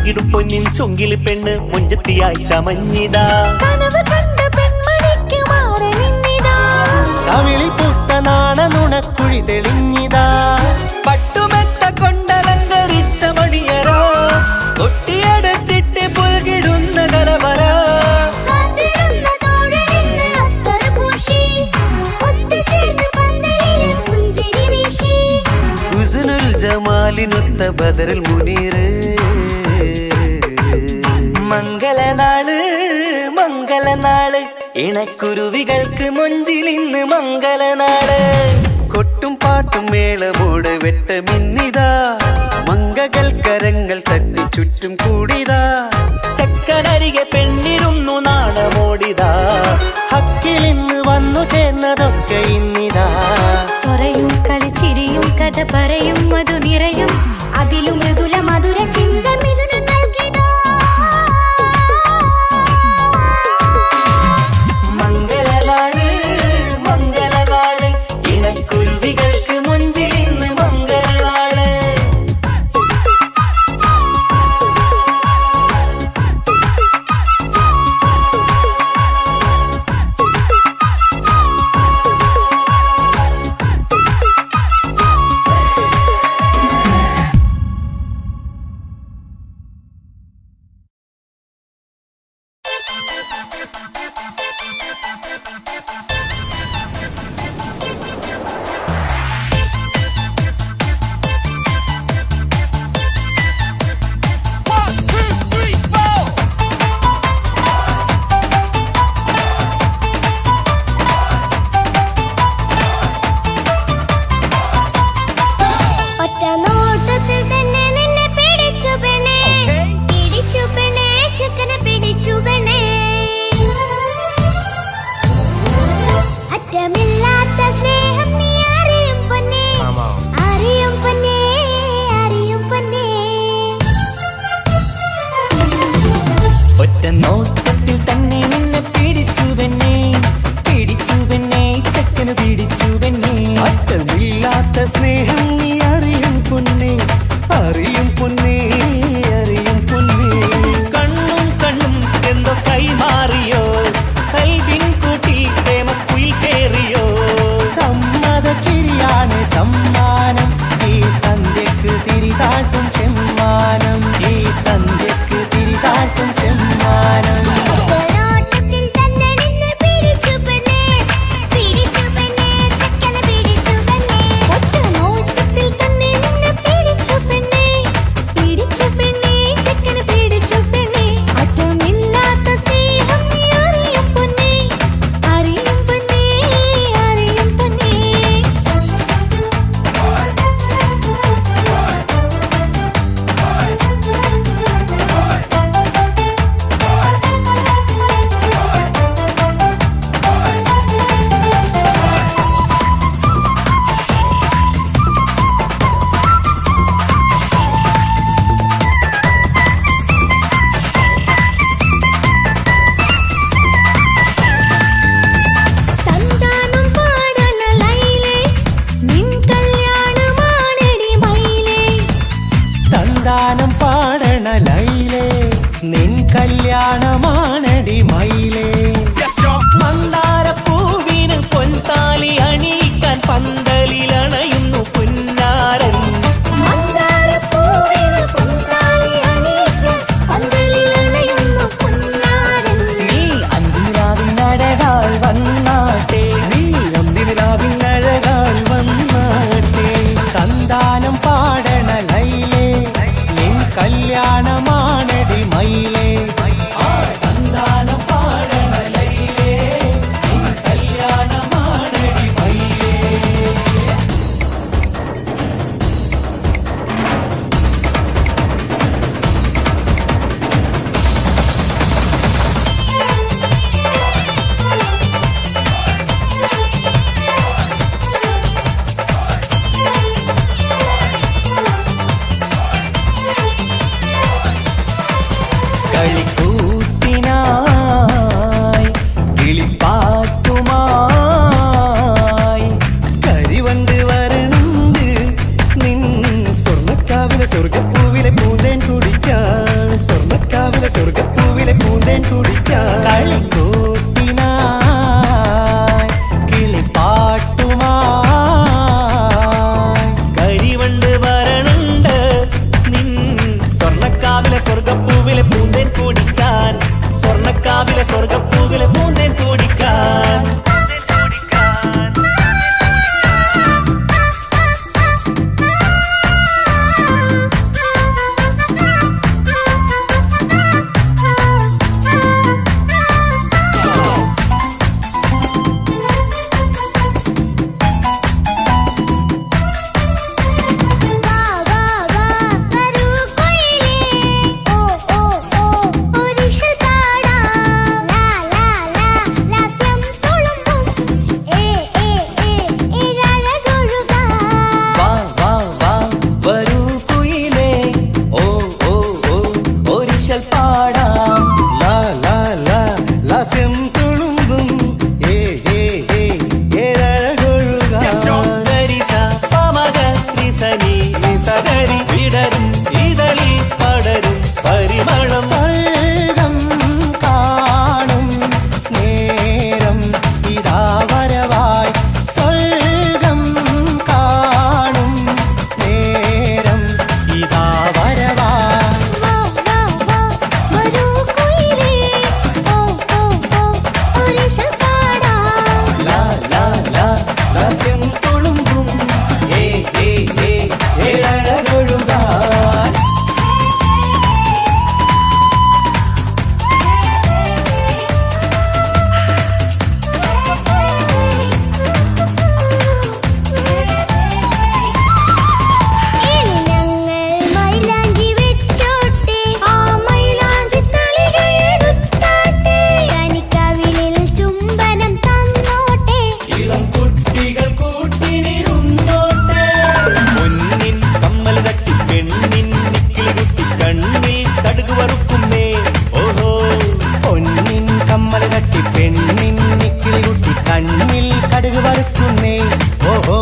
ിടും പൊന്നിൻ ചൊങ്കില് പെണ്ണ് മുഞ്ചത്തിയായി ചമഞ്ഞിതാ, കവിളിൽ പൂത്ത നാണ നുണക്കുഴി തെളിഞ്ഞിതാ. പട്ടുമെത്ത കൊണ്ടലങ്കരിച്ച മണിയറോ, കൊട്ടിയടച്ചിട്ട് പുൽകിടുന്ന കലവര. ഹുസ്നുൽ ജമാലിനൊത്ത ബദറിൽ മുനീറ്. മംഗലനാള് മംഗലനാള്, ഇണക്കുരുവികൾക്ക് മൊഞ്ചിലിന്ന് മംഗലനാള്. കൊട്ടും പാട്ടും മേളമോട് വെട്ടമിന്നിതാ, മംഗകൾ കരങ്ങൾ തട്ടി ചുറ്റും കൂടിതാ. ചക്കനരികെ പെണ്ണിരുന്നു നാണമോടിതാ, ഹക്കിലിന്ന് വന്നു ചേർന്നതൊക്കെ ഇന്നിതാ. സ്വരയും കളിച്ചിരിയും കഥ പറയും മധു നിറയും, അതിലും മൃദുല മധുര ചിന്ത മിഥുനം നൽകിടാ. മംഗലനാള് മംഗലനാള്, ഇണക്കുരുവികൾക്ക് മൊഞ്ചിലിന്ന് മംഗലനാള്. ഒറ്റ നോട്ടത്തിൽ തന്നെ നിന്നെ പിടിച്ചു പെണ്ണേ ചക്കന് പിടിച്ചു പെണ്ണേ. അറ്റമില്ലാത്ത സ്നേഹം നീ അറിയും പൊന്നേ. പൊന്നേ അറിയും പൊന്നേ അറിയും പൊന്നേ. കണ്ണും കണ്ണും എന്തോ കൈമാറിയോ കൽവിൻ കൂട്ടിൽ പ്രേമക്കുയിൽ കേറിയോ. സമ്മത ചിരിയാണ് സമ്മാനം ഈ സന്ധ്യക്ക് തിരിതാട്ടും ചെമ്മാനം ഈ സന്ധ്യക്ക് തിരിതാട്ടും ചെമ്മാനം. ഒറ്റനോട്ടത്തിൽ തന്നെ നിന്നെ പിടിച്ചു പെണ്ണേ പിടിച്ചു പെണ്ണേ ചെക്കനെ പിടിച്ചു പെണ്ണേ ഒറ്റനോട്ടത്തിൽ തന്നെ നിന്നെ പിടിച്ചു പെണ്ണേ പിടിച്ചു പെണ്ണേ ചെക്കനെ പിടിച്ചു പെണ്ണേ അറ്റമില്ലാത്ത സ്നേഹം നീ അറിയും പൊന്നേ അറിയും പൊന്നേ അറിയും പൊന്നേ. തന്താനം പാടണ ലൈലേ നിൻ കല്യാണമാണെടി മൈലേ. തന്താനം പാടണ ലൈലേ നിൻ കല്യാണമാണടി മയിലേ. മന്ദാരപ്പൂവിന് പൊൻതാലി അണിയിക്കാൻ പന്തലിലണയുന്നു പുന്നാരൻ. മന്ദാരപ്പൂവിന് പൊൻതാലി അണിയിക്കാൻ പന്തലിലണയുന്നു പൊന്നാരൻ. നീ അന്തിനിലാവിനഴകാൾ വന്നാട്ടെ നീ അന്തിനിലാവിനഴകാൾ വന്നാട്ടെ. തന്താനം പാടണ ലൈലേ നിൻ കല്യാണമാണടി മയിലേ. ആ തന്താനം പാടണ ലൈലേ നിൻ കല്യാണമാണടി മയിലേ. കളിക്കൂത്തിനായി കിളിപ്പാട്ടുമായി കരിവണ്ട് വരണ്ട് നിൻ സ്വർണ്ണക്കാവിലെ സ്വർഗപ്പൂവിലെ പൂന്തേൻ കുടിക്കാൻ സ്വർണ്ണക്കാവിലെ സ്വർഗപ്പൂവിലെ പൂന്തേൻ കുടിക്കാൻ. കളിക്കൂത്തിനായി കിളിപ്പാട്ടുമായി കരിവണ്ട് വരണുണ്ട് നിൻ സ്വർണ്ണക്കാവിലെ സ്വർഗപ്പൂവിലെ പൂന്തേൻ കുടിക്കാൻ സ്വർണ്ണക്കാവിലെ സ്വർഗപ്പൂവിലെ പൂന്തേൻ കുടിക്കാൻ. വാ വാ വാ വരൂ കൊയിലേ ഓ ഓ ഓ ഒരിഷൽ പാടാം ലാ ലാ ലാ ലാസ്യം തുളുമ്പും ഏ ഏ ഏ ഇഴഴകൊഴുകാം. വാ വാ വാ വരൂ കുയിലേ ഓ ഓ ഓ ഒരിശൽ പാടാം ലാ ലാ ലാ ലാസ്യം തുളുമ്പും ഏ ഏ ഏ ഏഴഴകൊഴുകാം. ഗരിസ പമഗ റിസനി റിസഗരി വിടരും ഇതളിൽ പടരും പരിമളം. സ്വർഗം കാണും നേരം ഇതാ വരവായി സ്വർഗം കാണും നേരം ഇതാ വരവായി. വാ വാ വാ വരൂ കൊയിലേ ഓ ഓ ഓ ഒരിഷൽ പാടാം. ലാ ലാ ലാ ലാസ്യം തുളുമ്പും ഏ ഏ ഏ ഏഴഴകൊഴുകാൻ. ഇനി ഞങ്ങൾ മൈലാഞ്ചി വെച്ചോട്ടെ ആ മൈലാഞ്ചി തളികയെടുത്താട്ടെ കനിക്കവിളിൽ ചുംബനം തന്നോട്ടെ. ഇളം കുട്ടികൾ കൂട്ടിനിരുന്നോട്ടെ. പൊന്നിൻ കമ്മൽ തട്ടി പെണ്ണിൻ നിക്കിളി കുട്ടി കണ്ണിൽ കടുക് വറുക്കുന്നേ. ഓഹോ പൊന്നിൻ കമ്മൽ തട്ടി പെണ്ണിൻ നിക്കിളി കുട്ടി കണ്ണിൽ കടുക് വറുക്കുന്നേ. ഓഹോ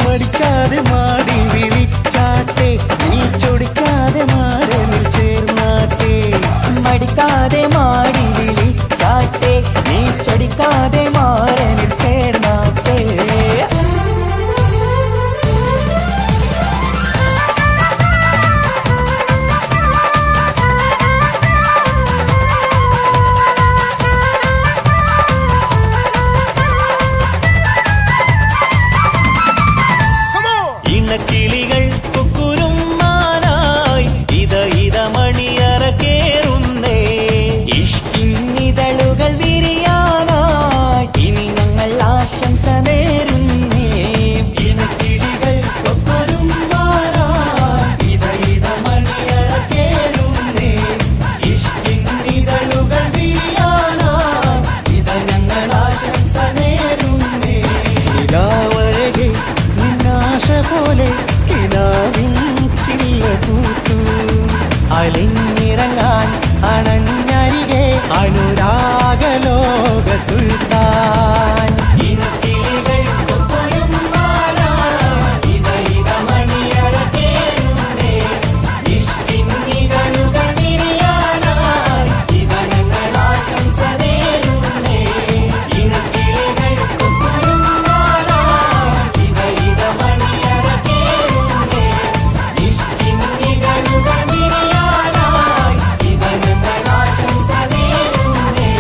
മടിക്കാതെ മാടി വിളിച്ചാട്ടെ ചൊടിക്കാതെ മാടി വിളിച്ചാട്ടെ, നീ ചൊടിക്കാതെ മാറനിൽ ചേർന്നാട്ടെ. ഇണക്കിളികൾ കുക്കുരുമാനായി ഇത മണിയറ കേറുന്നേ. ഇഷ്കിന്നിതളുകൾ വിരിയാനായി ഇനി ഞങ്ങൾ ആശംസ നേരുന്നേ. ഇണക്കിളികൾ കൊക്കൊരുമാനായി ഇത മണിയറ കേറുന്നേ. ഇഷ്കിന്നിതളുകൾ വിരിയാനായി ഇത ഞങ്ങൾ ആശംസ നേരുന്നേ. നിലാവഴകെ നിന്നാശ പോലെ കിനാവിൻ ചില്ല പൂത്തു, അലിഞ്ഞിറങ്ങാൻ അണഞ്ഞരികെ അനുരാഗലോക സുൽത്താൻ. ഇനക്കിളികൾ കൊക്കൊരുമാനായി ഇത മണിയറ കേറുന്നേ. ഇഷ്കിന്നിതളുകൾ വിരിയാനായി ഇത ഞങ്ങൾ ആശംസ നേരുന്നേ. ഇനക്കിളികൾ കൊക്കൊരുമാനായി ഇത മണിയറ കേറുന്നേ. ഇഷ്കിന്നിതളുകൾ വിരിയാനായി ഇത ഞങ്ങൾ ആശംസ നേരുന്നേ.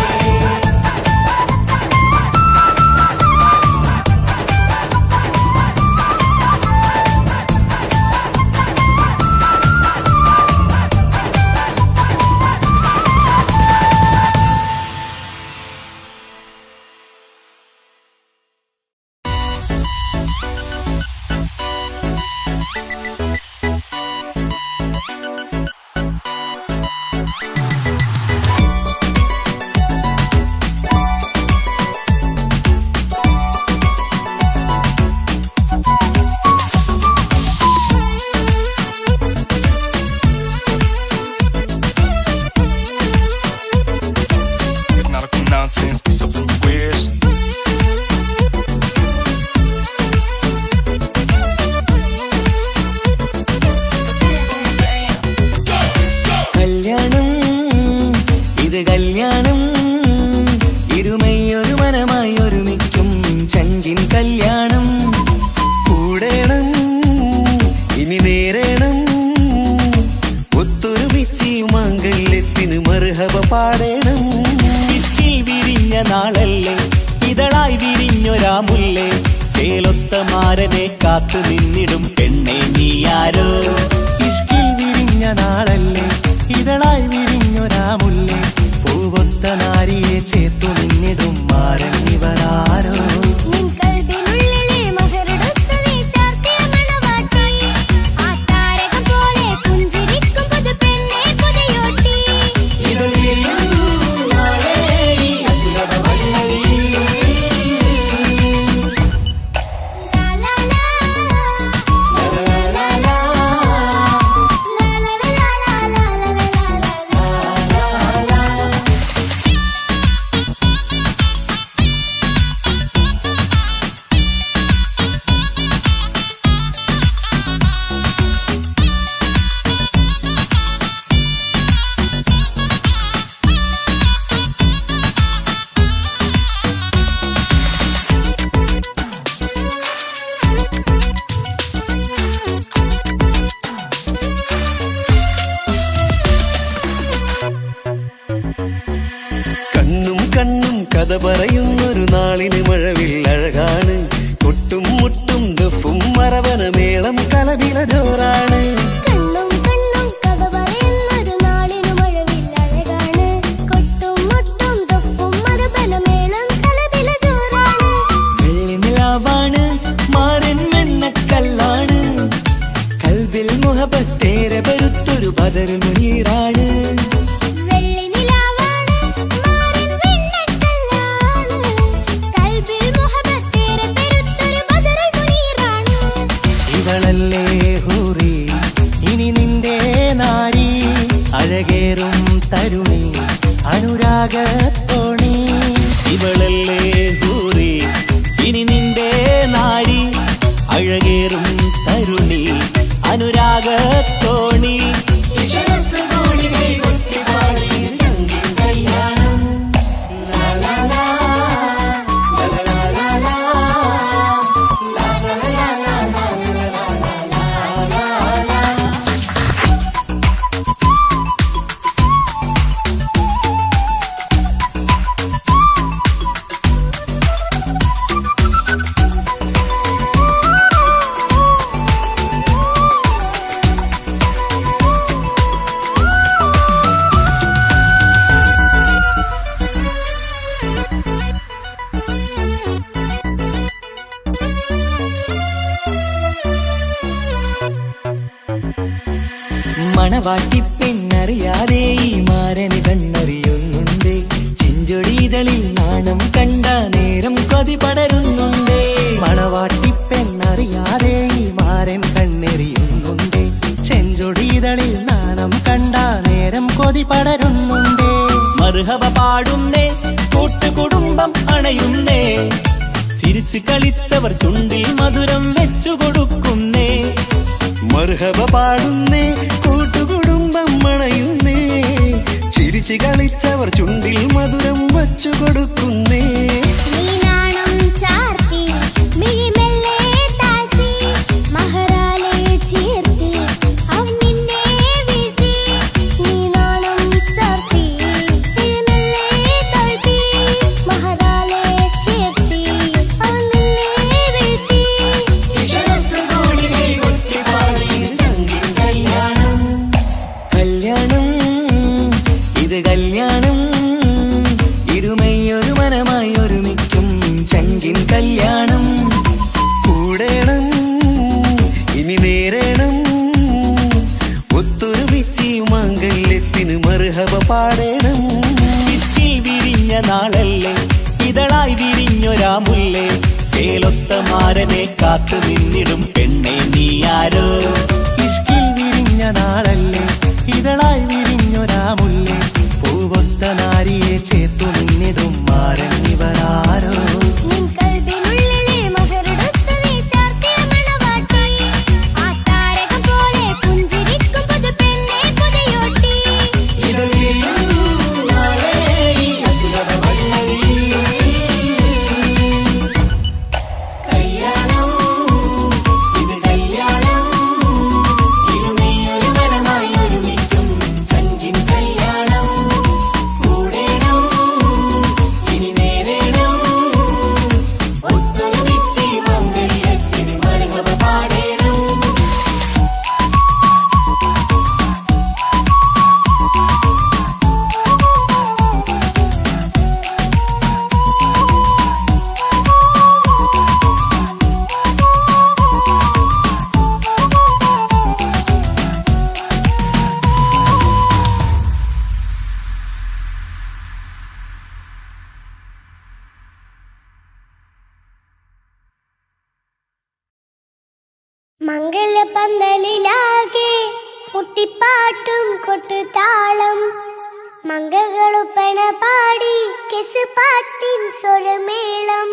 It's not a nonsense, it's a blue wish. കല്യാണം ഇത് കല്യാണം, ഇരുമയൊരു മനമായി ഒരുമിക്കും ചങ്കിൻ കല്യാണം. കൂടേണം ഇനി നേരേണം, ഒത്തൊരുമിച്ച് മംഗല്യത്തിന് മർഹബ പാടേണം. ഇഷ്കിൽ വിരിഞ്ഞ നാളല്ലേ ഇതളായി വിരിഞ്ഞൊരാ മുല്ലേ. ചേലൊത്ത മാരനെ കാത്തു നിന്നിടും പെണ്ണെ നീയാരോ. ഇഷ്കിൽ വിരിഞ്ഞ നാളല്ലേ ഇതളായി വിരിഞ്ഞൊരാ മുല്ലേ. പൂവൊത്ത നാരിയെ ചേർത്തു നിന്നിടും മാരൻ ഇവരാരോ. നിൻ കൽബിനുള്ളിലെ മഹറുടൊത്തു നീ ചാർത്തിയ മണവാട്ടി. ആ താരകം പോലെ പുഞ്ചിരിക്കും പുതുപെണ്ണെ പുതിയോട്ടി. ഇതൾ വിരിയുന്നു നാളെ ഈ അസുലഭ വഴിയിൽ. ലാ ലാ ലാ ലാ ലാ ലാ. ലാ ലാ ലാ ലാ ലാ ലാ ലാ ലാ. കണ്ണും കണ്ണും കഥ പറയുന്നൊരു നാളിന് മഴവിൽ അഴകാണ്. കൊട്ടും മുട്ടും ദഫും മറവന മേളം കലവില ജോറാണ്. കണ്ണും കണ്ണും കഥ പറയുന്നൊരു നാളിനു മഴവിൽ അഴകാണ്. കൊട്ടും മുട്ടും ദഫും മറുപനമേളം കലപില ജോറാണ്. വെള്ളിനിലാവാണ് മാരൻ വെണ്ണക്കല്ലാണ്. കൽബിൽ മുഹബത്തേറെ പെരുത്തൊരു ബദർ മുനീറാണ്. വെള്ളി നിലാവാണ് മാറിൻ വെണ്ണക്കല്ലാണ്. കൽബിൽ മുഹബത്തേറെ പെരുത്തൊരു ബദറുൽ മുനീറാണ്. ഇവളല്ലേ ഹൂറി ഇനി നിന്റെ നാരി, അഴകേറും തരുണി അനുരാഗത്തോണി. ഇവളല്ലേ ഹൂറി ഇനി നിന്റെ നാരി, അഴകേറും തരുണി അനുരാഗത്തോണി. ഇശലത്ത് കോഴികൾ കൊട്ടിപ്പാടി ചങ്കിൻ മണവാട്ടി പെണ്ണറിയാതെ ഈ മാരന് കണ്ണറിയുന്നുണ്ട്. ചെഞ്ചൊടിതളിൽ നാണം കണ്ട നേരം കൊതി പടരുന്നുണ്ട്. മണവാട്ടി പെണ്ണറിയാതെ ഈ മാരൻ കണ്ണെറിയുന്നുണ്ട്. ചെഞ്ചൊടിതളിൽ നാണം കണ്ട നേരം കൊതി പടരുന്നുണ്ട്. മർഹബ പാടുന്നേ, കൂട്ടുകുടുംബം അണയുന്നേ, ചിരിച്ചു കളിച്ചവർ ചുണ്ടിൽ മധുരം വെച്ചു കൊടുക്കുന്നേ. മർഹബ പാടുന്നേ, കൂട്ടുകുടുംബം അണയുന്നേ, ചിരിച്ചു കളിച്ചവർ ചുണ്ടിൽ മധുരം വച്ചു കൊടുക്കുന്നേ. പാടേണം. ഇഷ്കിൽ വിരിഞ്ഞ നാളല്ലേ, ഇതളായി വിരിഞ്ഞൊരാമുല്ലേ, ചേലൊത്ത മാരനെ കാത്തു നിന്നിടും പെണ്ണെ നീയാരോ. ഇഷ്കിൽ വിരിഞ്ഞ നാളല്ലേ, ഇതളായി വിരിഞ്ഞൊരാമുല്ലേ, പൂവൊത്ത നാരിയെ ചേർത്തു നിന്നിടും മാരൻ ഇവരാരോ. മംഗലപന്തലിലാകെ മുട്ടിപ്പാട്ടും കൊട്ടുതാളം, മംഗളുപ്പണ പാടി കെസ് പാട്ടിൻ സ്വരമേളം.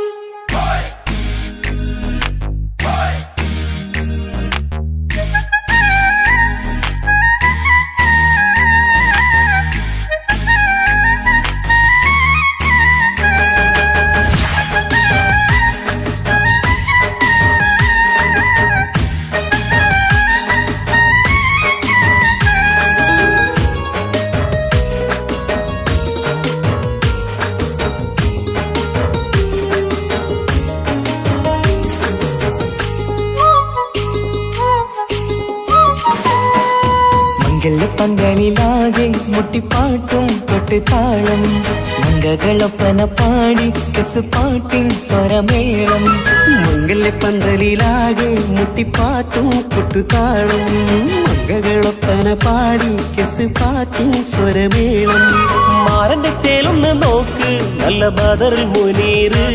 പന്തലിലാകെ മുട്ടിപ്പാട്ടും കൊട്ടുതാളം, മംഗളൊപ്പന പാടി കെസ് പാട്ടിൻ സ്വരമേളം. മംഗലപ്പന്തലിലാകെ മുട്ടിപ്പാട്ടും കൊട്ടുതാളം, മംഗളൊപ്പന പാടി കെസ് പാട്ടിൻ സ്വരമേളം. മാരന്റെ ചേലൊന്ന് നോക്ക്, നല്ല ബദറുൽ മുനീറ്,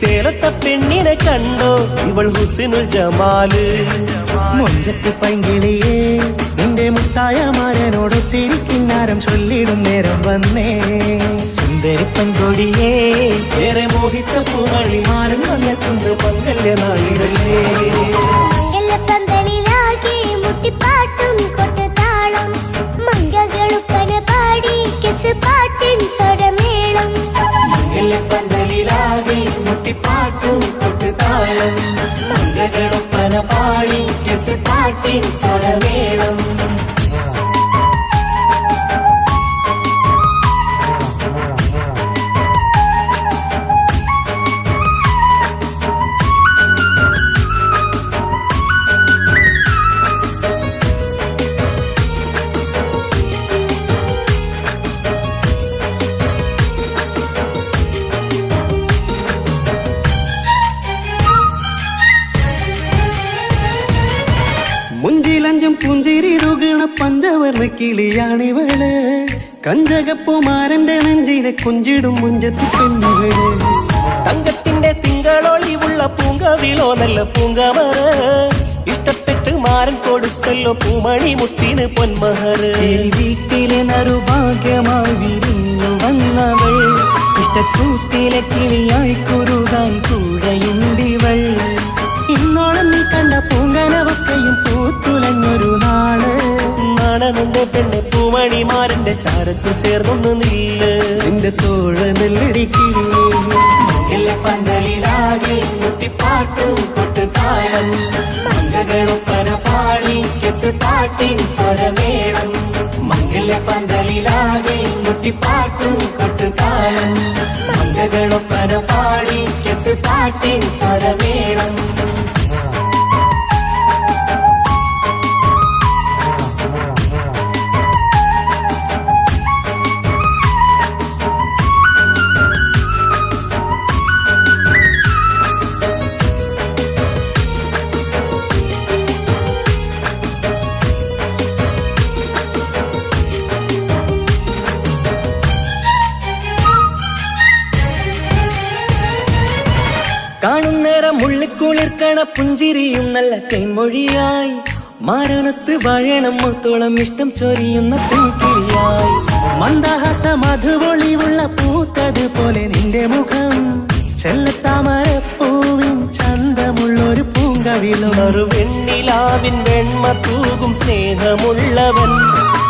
ചേലത്ത പെണ്ണിനെ കണ്ടോ ഇവൾ ഹുസ്നുൽ ജമാല്. മൊഞ്ചത്തി പൈങ്കിളിയേ, നിന്റെ മുത്തായ മാരനോടൊത്തിരിക്കിന്നാരം ചൊല്ലിടും നേരം വന്നേ. സുന്ദരി പെൺകൊടിയേ, ഏറെ മോഹിച്ച പൂവളി മാരൻ വന്നെത്തുന്ന മംഗല്യ നാളിതല്ലേ. മംഗലപന്തലിലാകെ മുട്ടിപ്പാട്ടും കൊട്ടുതാളം, മംഗളുപ്പന പാടി കെസ് പാട്ടിൻ സ്വരമേളം. മംഗലപന്തലിലാകെ മുട്ടിപ്പാട്ടും കൊട്ടുതാളം, മംഗളൊപ്പന പാടി കെസ് പാട്ടിൻ സ്വരമേളം. മുഞ്ചിലഞ്ചും പുഞ്ചിരി തുകണ പഞ്ചവർണ്ണ കിളിയാണിവള് കഞ്ചകപ്പുമാരന്റെ നെഞ്ചിലെ കുഞ്ചിടും മുഞ്ചത്തി പെണ്ണുകള് തങ്കത്തിന്റെ തിങ്കളൊളിവുള്ള പൂങ്കവിളോ നല്ല പൂങ്കമറ ഇഷ്ടപ്പെട്ട് മാരൻ കൊടുക്കല്ലോ പൂമണി മുത്തിന് പൊന്മഹറ് വീട്ടിലെ നറുഭാഗ്യമായി വിരിഞ്ഞു വന്നവൾ ഇഷ്ടക്കൂട്ടിലെ കിളിയായി കുറുകാൻ കൂടെയുണ്ടിവൾ ഇന്നോളം നീ കണ്ട പൂങ്കനവക്കയും പൂത്തുലഞ്ഞൊരു നാള് നാണമെന്റെ പെണ്ണെ പൂമണിമാരന്റെ ചാരത്തിൽ ചേർന്നൊന്ന് നില്ല് നിന്റെ തോഴ നെല്ലടിക്കില്ലേ പന്തലിലാകെ മുട്ടിപ്പാട്ടും കൊട്ടുതാളം മംഗളൊപ്പന പാടി കെസ് പാട്ടിൻ സ്വരമേളം മംഗല പന്തലിലാകെ മുട്ടിപ്പാട്ടും കൊട്ടുതാളം മംഗളൊപ്പന പാടി കെസ് പാട്ടിൻ സ്വരമേളം കാണും നേരം മുള്ളിക്കുളിർക്കണ പുഞ്ചിരിയും നല്ല കൈമൊഴിയായി മാരണത്ത് വാഴണം മൊത്തോളം ഇഷ്ടം ചൊരിയുന്ന പൂക്കിരിയായി മന്ദഹാസ മധുപൊളിവുള്ള പൂത്തത് പോലെ നിന്റെ മുഖം ചെല്ലത്താമരപ്പൂവിൻ ചന്തമുള്ളൊരു പൂങ്കവിലും വെണ്ണിലാവിൻ വെണ്മ തൂകും സ്നേഹമുള്ളവൻ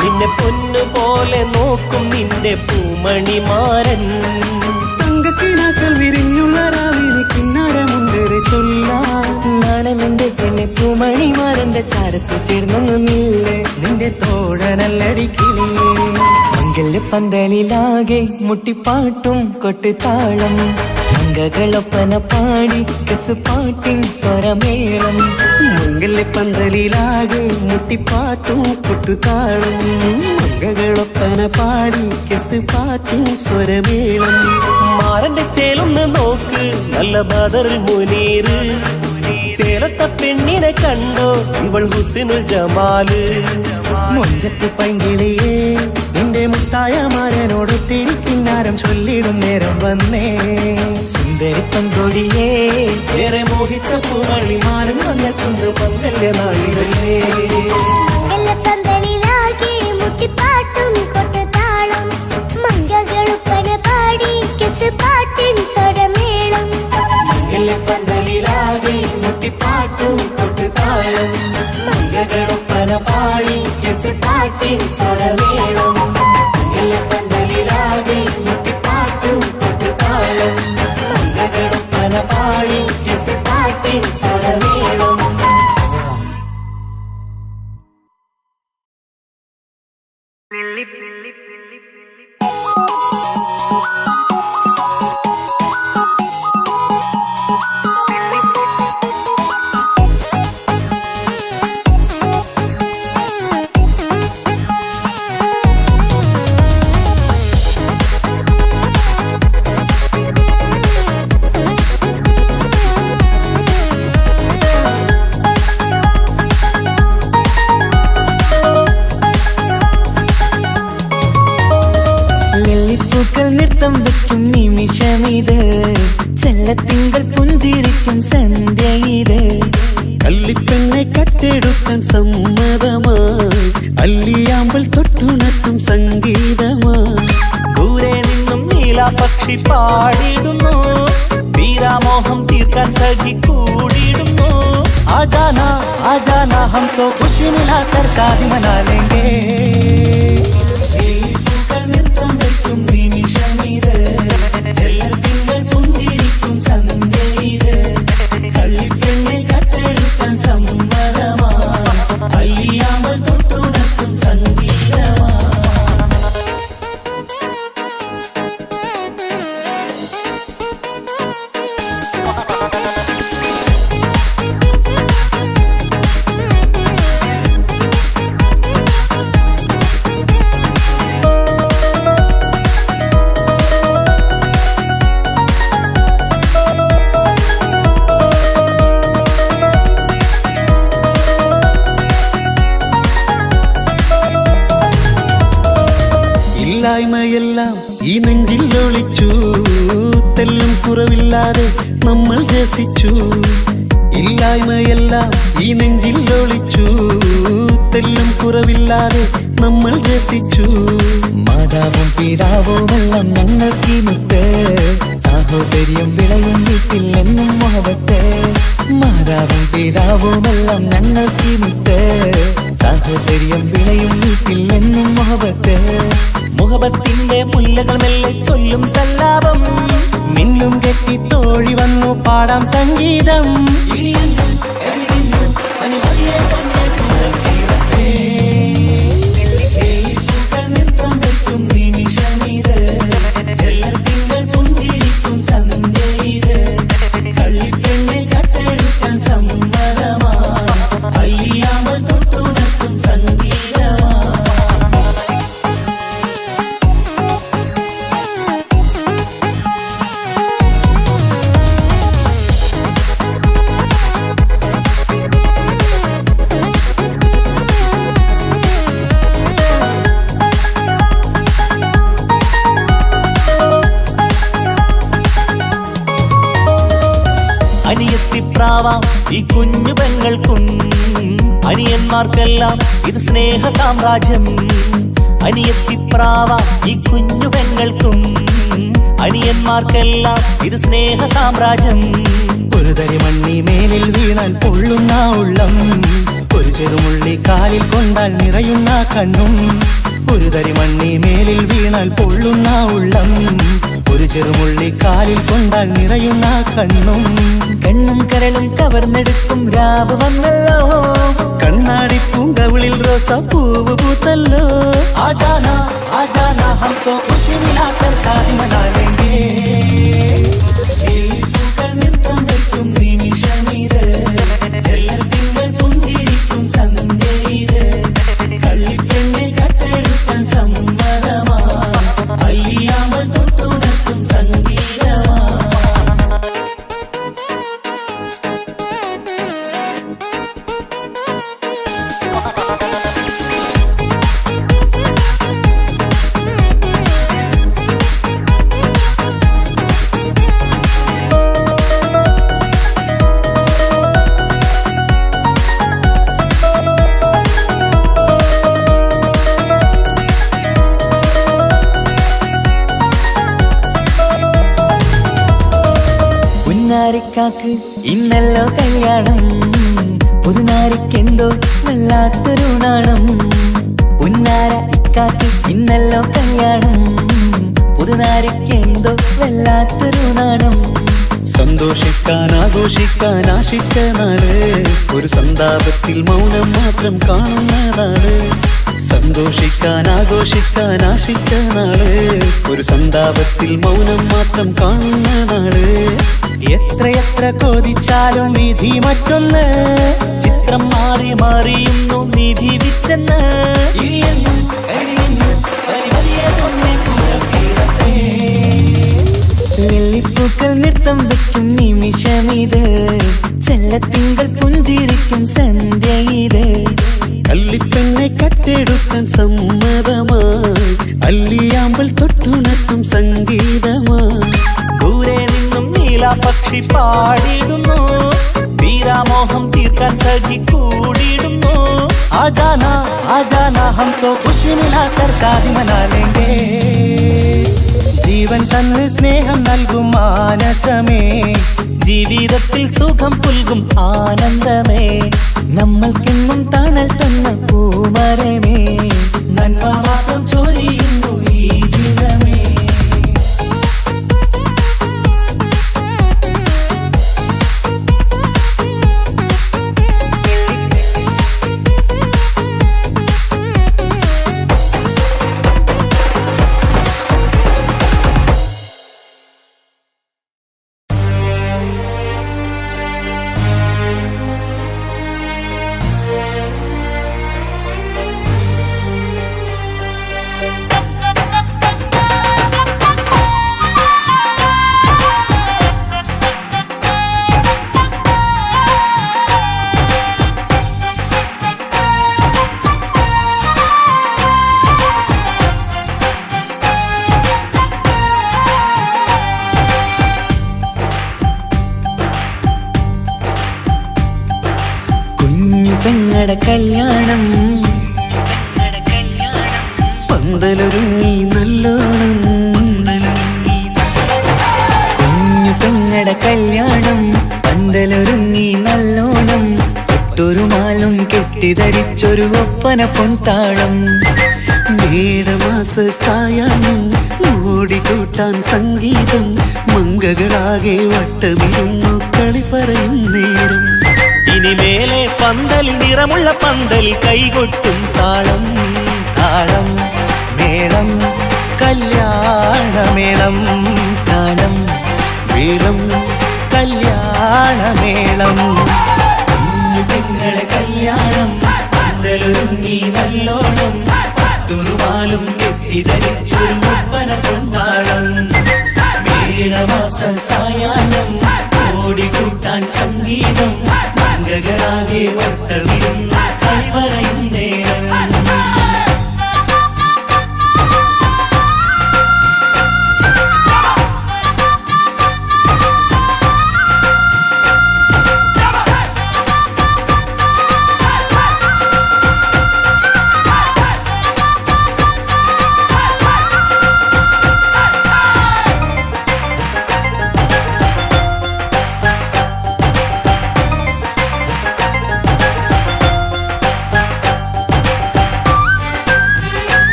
നിന്നെ പൊന്നുപോലെ നോക്കും നിന്റെ പൂമണിമാരൻ തങ്കക്കിനാക്കൾ വിരിഞ്ഞുള്ള രാവിലെ കിന്നാരമുണ്ടേറെ നാണമെന്റെ പെണ്ണെ പൂമണിമാരന്റെ ചാരത്ത് ചേർന്നൊന്ന് നില്ലേ നിന്റെ തോഴനല്ലടിക്കിളിയേ മംഗല്യ പന്തലിലാകെ മുട്ടിപ്പാട്ടും കൊട്ടുതാളം മംഗളൊപ്പന പാടി കെസ് പാട്ടിൻ സ്വരമേളം മംഗല്യ പന്തലിലാകെ മുട്ടിപ്പാട്ടും കൊട്ടുതാളം മംഗളൊപ്പന പാടി കെസ് പാട്ടിൻ സ്വരമേളം മാരന്റെ ചേലൊന്ന് നോക്ക് നല്ല ബദറിൽ മുനീറ് ചേലത്ത പെണ്ണിനെ കണ്ടോ ഇവൾ ഹുസിനുൽ ജമാല് മൊഞ്ചത്തി പൈങ്കിളിയേ നിന്റെ മുത്തായ മാരനോട് തിരിക്കിന്നാരം ചൊല്ലിടും നേരം വന്നേ സുന്ദരി പങ്കൊടിയേ ഏറെ മോഹിച്ച പൂമണിമാരൻ വന്നെത്തുന്നു പങ്കല്യ നാളിലല്ലേ മംഗലപ്പന്തലിലാകെ മുട്ടിപ്പാട്ടും കൊട്ടുതാളം മംഗളൊപ്പന പാടി കെസ് പാട്ടിൻ സ്വരമേളം പന്തലിലാകെ മുട്ടിപ്പാട്ടും കൊട്ടുതാളം മംഗളൊപ്പന പാടി കെസ് പാട്ടിൻ സ്വരമേളം പന്തലിലാകെ മുട്ടിപ്പാട്ടും കൊട്ടുതാളം മംഗളൊപ്പന പാടി കെസ് പാട്ടിൻ സ്വരമേളം നെല്ലിപ്പൂക്കൾ നൃത്തം വെക്കും നിമിഷമിത് ചെല്ലത്തിങ്കൾ പുഞ്ചിരിക്കും സന്ധ്യ ഇത് കള്ളിപ്പെണ്ണെ കട്ടെടുക്കാൻ സമ്മതമായി അല്ലിയാമ്പൽ തൊട്ടുണർത്തും സംഗീതമായി ദൂരെ നിന്നും നീലാപക്ഷി പാടിടുന്നു വീരാമോഹം തീർക്കാൻ സഖി കൂടിയിടുന്നു आजाना आजाना हम तो खुशी मिलाकर शादी मना लेंगे നൃത്തം വെക്കും നിമിഷമിത് ചെല്ലത്തിങ്കൾ പുഞ്ചിരിക്കും സന്ധ്യ ഇത് കള്ളിപ്പെണ്ണെ കട്ടെടുക്കാൻ സമ്മതമായി അല്ലിയാമ്പൽ തൊട്ടുണർത്തും സംഗീതമായി രസിച്ചു ഇല്ലായ്മയെല്ലാം ഈ നെഞ്ചിൽ ഒളിച്ചു തെല്ലും കുറവില്ലാതെ നമ്മൾ രസിച്ചു മാതാവും പിതാവുമെല്ലാം ഞങ്ങൾക്ക് മുത്ത് സാഹോദര്യം വിളയും വീട്ടിൽ എന്നും മുഹബത്ത് മാതാവും പിതാവുമെല്ലാം ഞങ്ങൾക്ക് മുത്ത് സാഹോദര്യം വിളയും വീട്ടിൽ എന്നും മുഹബത്ത് മുഹബത്തിന്റെ മുല്ലകൾ മെല്ലെ ചൊല്ലും സല്ലാപം മിന്നും കെട്ടി തോഴി വന്നു പാടാം സംഗീതം അനിയത്തിപ്രാവാം ഈ കുഞ്ഞു പെങ്ങൾക്കും അനിയന്മാർക്കെല്ലാം ഇത് സ്നേഹ സാമ്രാജ്യം അനിയത്തിപ്രാവാം ഈ കുഞ്ഞു പെങ്ങൾക്കും അനിയന്മാർക്കെല്ലാം ഇത് സ്നേഹ സാമ്രാജ്യം ഒരു തരി മണ്ണി മേലിൽ വീണാൽ പൊള്ളുന്ന ഉള്ളം ഒരു ചെറുമുള്ളി കാലിൽ കൊണ്ടാൽ നിറയുന്ന കണ്ണും ഒരു തരി മണ്ണി മേലിൽ വീണാൽ പൊള്ളുന്ന ഉള്ളം ഒരു ചെറുമുള്ളി കാലിൽ കൊണ്ടാൽ നിറയുന്ന കണ്ണും കണ്ണും കരളും കവർന്നെടുക്കും രാവ് വന്നല്ലോ കണ്ണാടി പൂങ്കവിളിൽ റോസാപ്പൂവ് പൂത്തല്ലോ ആജാന ആജാന ഹം തോ ഖുശി മിലാകർ ഷാദി മനാ ലേംഗേ നൃത്തം വയ്ക്കും നിമിഷമിത് ചെല്ലത്തിങ്കൾ പുഞ്ചിരിക്കും സന്ധ്യ ഇത് കള്ളിപ്പെണ്ണെ കട്ടെടുക്കാൻ സമ്മതമാ അല്ലിയാമൽ തൊട്ടുണർത്തും സംഗീതമാ പുന്നാരിക്കാക്ക് ഇന്നല്ലോ കല്യാണം പുതുനാരിക്കെന്തോ വല്ലാത്തൊരു നാണം പുന്നാര ഇക്കാക്ക് ഇന്നല്ലോ കല്യാണം പുതുനാരിക്കെന്തോ വല്ലാത്തൊരു നാണം സന്തോഷിക്കാൻ ആഘോഷിക്കാൻ ആശിച്ച നാട് ഒരു സന്താപത്തിൽ മൗനം മാത്രം കാണുന്ന നാട് സന്തോഷിക്കാൻ ആഘോഷിക്കാൻ ആശിച്ച നാട് ഒരു സന്താപത്തിൽ മൗനം മാത്രം കാണുന്ന നാട് എത്രയെത്ര കൊതിച്ചാലും വിധി മറ്റൊന്ന് ചിത്രം മാറി മാറിയുന്നു നിധി വിറ്റെന്ന് വെള്ളിപ്പൂക്കൾ നൃത്തം വെക്കും നിമിഷമിത് ചെല്ലത്തിങ്കൾ പുഞ്ചിരിക്കും സന്ധ്യ ഇത് കള്ളിപ്പെണ്ണെ കട്ടെടുക്കാൻ സമ്മതമായി അല്ലിയാമ്പൽ തൊട്ടുണർത്തും സംഗീതമായി ദൂരെ നിന്നും നീലാപക്ഷി പാടിയിടുന്നു വീരാമോഹം തീർക്കാൻ സഖി കൂടിയിടുന്നു ആജാന ആജാന ഹം തോ ഖുശി മിലാകർ ഷാദി മനാ ലേംഗേ ജീവൻ തന്ന് സ്നേഹം നൽകും മാനസമേ ജീവിതത്തിൽ സുഖം പുൽകും ആനന്ദമേ നമ്മൾക്കെന്നും തണൽ തന്ന പൂമരമേ നന്മ മാത്രം ചൊരിയുന്നു ഈ ദിനമേ പെങ്ങടെ കല്യാണം പന്തലൊരുങ്ങി നല്ലോണം കുഞ്ഞു പെങ്ങടെ കല്യാണം പന്തലൊരുങ്ങി നല്ലോണം ഒട്ടൊരു മാലും കെട്ടിധരിച്ചൊരു ഒപ്പന പൊൻതാളം മേടമാസ സായാഹ്നം ഓടിക്കൂട്ടാൻ സംഗീതം മംഗകളാകെ വട്ടമിരുന്നു കളി പറയും നേരം ഇനിമേലെ പന്തൽ നിറമുള്ള പന്തൽ കൈകൊട്ടും താളം താളം മേളം കല്യാണമേളം താളം മേളം കല്യാണമേളം കുഞ്ഞു പെങ്ങളെ കല്യാണം പന്തലൊരുങ്ങി നല്ലോണം തുറുമാലും കെട്ടിധരിച്ചൊരു ഒപ്പന പൊൻതാളം മേടമാസ സായാഹ്നം ഓടിക്കൂട്ടാൻ സംഗീതം മംഗകളാകെ വട്ടമിരുന്ന് കളി പറയും നേരം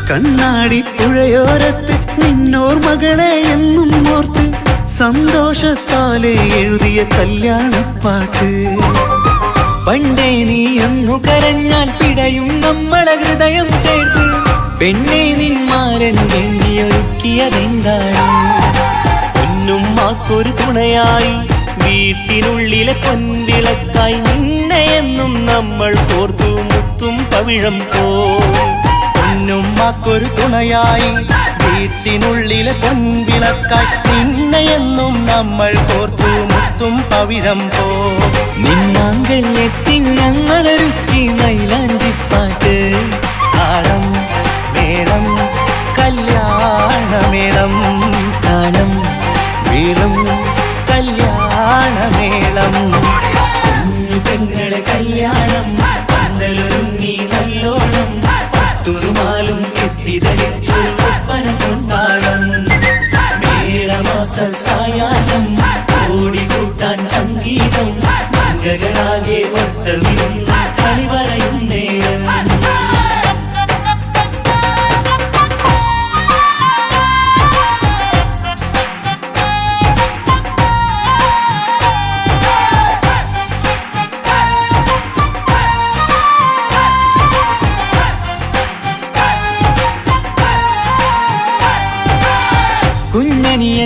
കണ്ണാടി പുഴയോരത്ത് നിന്നോർമകളെ എന്നും ഓർത്ത് സന്തോഷത്താലെ എഴുതിയ കല്യാണപ്പാട്ട് പണ്ടേ നീ ഒന്നു കരഞ്ഞാൽ പിടയും നമ്മളെ ഹൃദയം ചേർത്ത് പെണ്ണെ നിന്മാരൻ വേണ്ടിയൊരുക്കിയതെന്താണ് പൊന്നുമ്മാക്കൊരു തുണയായി വീട്ടിനുള്ളിലെ പൊൻവിളക്കായി നിന്നെയെന്നും നമ്മൾ കോർത്തു മുത്തും പവിഴം പോ പൊന്നുമ്മക്കൊരു തുണയായി വീട്ടിനുള്ളിലെ പൊൻവിളക്കായി നിന്നെയെന്നും നമ്മൾ കോർത്തു മുത്തും പവിഴം പോ നിന്നാങ്കല്ലെത്തി ഞങ്ങളൊരുക്കി മൈലാഞ്ചിപ്പാട്ട് താളം മേളം കല്യാണമേളം താളം മേളം കല്യാണമേളം കുഞ്ഞു പെങ്ങളെ കല്യാണം പന്തലൊരുങ്ങി നല്ലോണം തുറുമാലും കെട്ടിധരിച്ചൊരു ഒപ്പന പൊൻതാളം മേടമാസ സായാഹ്നം ഓടിക്കൂട്ടാൻ സംഗീതം മംഗകളാകെ വട്ടമിരുന്ന് കളി പറയും നേരം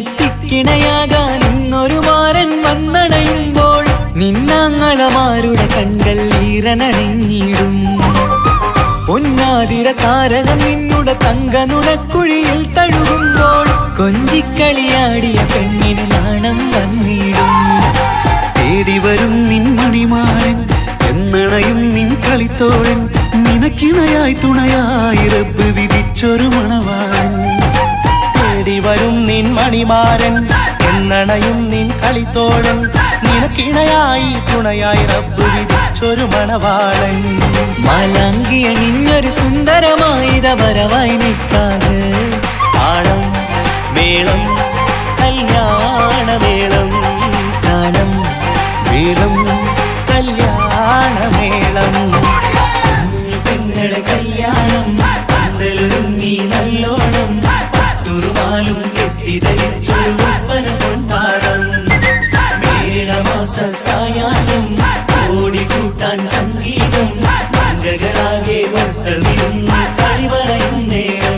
കുഞ്ഞനിയെത്തിക്കിണയാകാൻ ഇന്നൊരു മാരൻ വന്നണയുമ്പോൾ നിന്നാങ്ങളമാരുടെ കൺകൾ ഈറനണിഞ്ഞിടും പൊന്നാതിര താരകം നിന്നുടെ തങ്കനുടക്കുഴിയിൽ തഴുകുമ്പോൾ കൊഞ്ചിക്കളിയാടിയ പെണ്ണിന് നാണം വന്നിടും തേടി വരും നിൻ മണിമാരൻ എന്നണയും നിൻ കളിത്തോഴൻ നിനക്കിണയായി തുണയായി റബ്ബ് വിധിച്ചൊരു മണവാളൻ തേടി വരും നിൻ മണിമാരൻ എന്നണയും നിൻ കളിത്തോഴൻ നിനക്കിണയായി തുണയായി റബ്ബ് വിധിച്ചൊരു മണവാളൻ മാലാങ്കിയ നിന്നൊരു സുന്ദരമായിത വരവായി നിൽക്കാതെ താളം മേളം കല്യാണമേളം താളം മേളം കല്യാണമേളം പെങ്ങളെ കല്യാണം പന്തലൊരുങ്ങി നല്ലോണം തുറുമാലും കെട്ടിധരിച്ചൊരു ഒപ്പന പൊൻതാളം മേടമാസ സായാഹ്നം ഓടിക്കൂട്ടാൻ സംഗീതം മംഗകളാകെ വട്ടമിരുന്ന് കളി പറയും നേരം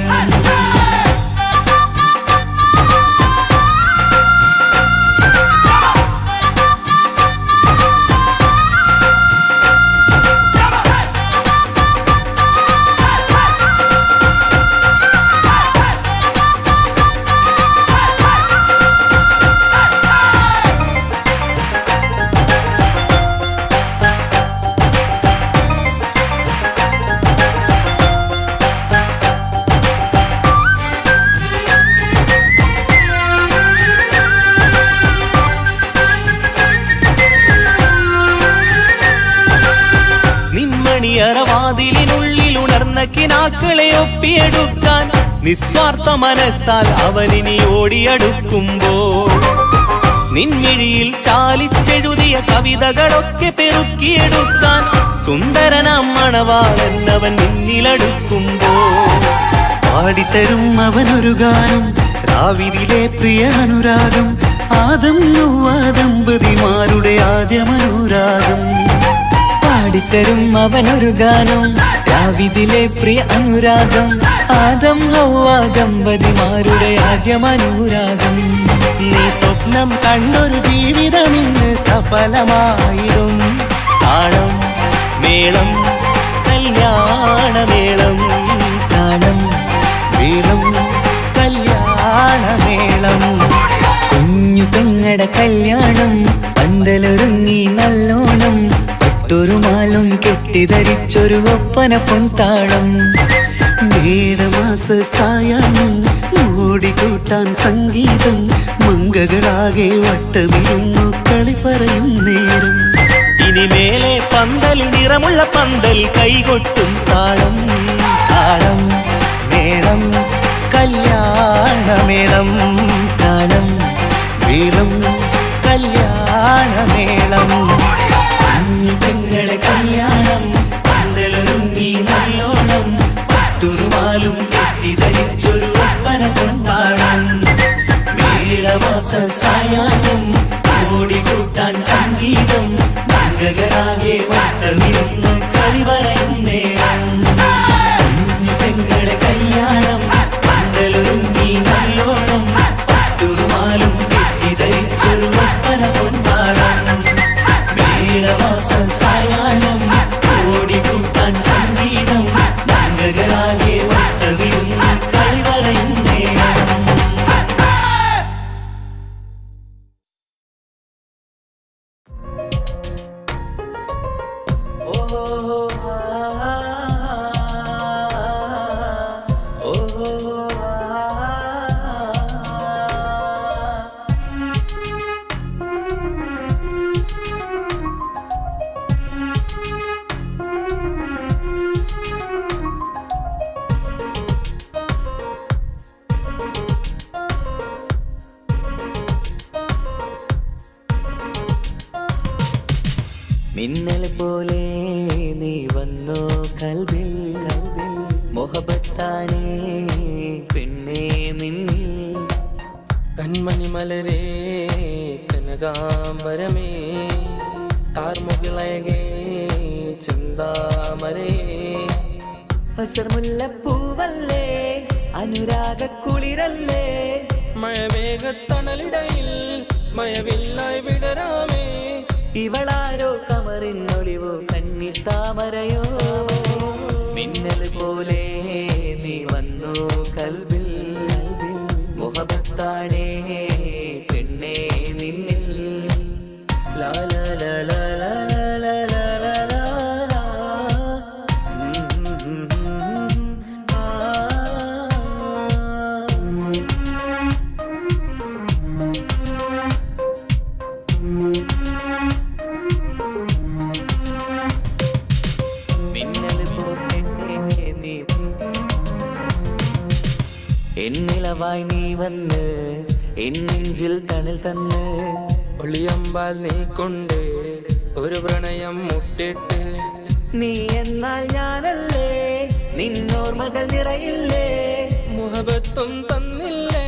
കിനാക്കളെ ഒപ്പിയെടുക്കാൻ നിസ്വാർത്ഥ മനസ്സാൽ അവനിനി ഓടിയടുക്കുമ്പോൾ നിൻമിഴിയിൽ ചാലിച്ചെഴുതിയ കവിതകളൊക്കെ പെറുക്കിയെടുക്കാൻ സുന്ദരനാം മണവാളൻ അവൻ നിന്നിലടുക്കുമ്പോൾ പാടിത്തരും അവനൊരു ഗാനം രാവിലെ പ്രിയ അനുരാഗം ആദം നൗവ ദമ്പതിമാരുടെ ആദ്യമനുരാഗം പാടിത്തരും അവനൊരു ഗാനം രാവിലെ പ്രിയ അനുരാഗം ആദം ഹൗവ ദമ്പതിമാരുടെ ആദ്യമനുരാഗം നീ സ്വപ്നം കണ്ടൊരു ജീവിതം ഇന്ന് സഫലമായിടും താളം മേളം കല്യാണമേളം താളം മേളം കല്യാണമേളം കുഞ്ഞു പെങ്ങട കല്യാണം പന്തലൊരുങ്ങി നല്ലോണം പട്ടൊരു മാലും കെട്ടിധരിച്ചൊരു ഒപ്പന പൊൻതാളം മേടമാസ സായാഹ്നം ഓടിക്കൂട്ടാൻ സംഗീതം മംഗകളാകെ വട്ടമിരുന്നു കളി പറയും നേരം ഇനി മേലെ പന്തലിൽ നിറമുള്ള പന്തൽ കൈകൊട്ടും താളം താളം മേളം കല്യാണമേളം താളം മേളം കല്യാണമേളം കുഞ്ഞു പെങ്ങളെ കല്യാണം പന്തലൊരുങ്ങി നല്ലോണം പട്ടുറുമാലും കെട്ടിധരിച്ചൊരു ഒപ്പന കൊണ്ടാടം മേളമാസ സായാഹ്നം ഓടിക്കൂട്ടാൻ സംഗീതം മംഗകളാകെ വട്ടമിരുന്ന് കളി പറയും നേരം കുഞ്ഞു പെങ്ങളെ കല്യാണം പന്തലൊരുങ്ങി നല്ലോണം പട്ടുറുമാലും കെട്ടിധരിച്ചൊരു ഒപ്പന കൊണ്ടാടം മേളമാസ സായാഹ്നം ഓടിക്കൂട്ടാൻ സംഗീതം മംഗകളാകെ വട്ടമിരുന്ന് കളി പറയും നേരം മിന്നൽ പോലെ നീ വന്നോ കൽബിൽ മൊഹബത്താണേ പെണ്ണേ നിന്നിൽ കൺമണി മലരേ കനകാംബരമേ കാർമുകിളകേ ചിന്താമരേ അസർമുല്ലപ്പൂവല്ലേ അനുരാഗക്കുളിരല്ലേ മഴവേഗത്തണലിടയിൽ മയവില്ലായി വിടരാമേ ഇവളാരോ കമറിനൊളിവോ കന്നിത്താമരയോ മിന്നൽ പോലെ നീ വന്നു കൽബിൽ മുഹബത്താണേ പെണ്ണേ നിന്നിൽ ലാ ലാ ലാ ലാ ലാ ലാ ലാ ലാ ലാ ലാ. ആ. മിന്നൽ പോലെ നീ എന്നിലവായി നീ വന്ന് എന്നെഞ്ചിൽ തണൽ തന്ന് ഒളിയമ്പാൽ നീ കൊണ്ട് ഒരു പ്രണയം മുട്ടിട്ട് നീ എന്നാൽ ഞാനല്ലേ നിന്നോർമകൾ നിറയില്ലേ മുഹബത്തും തന്നില്ലേ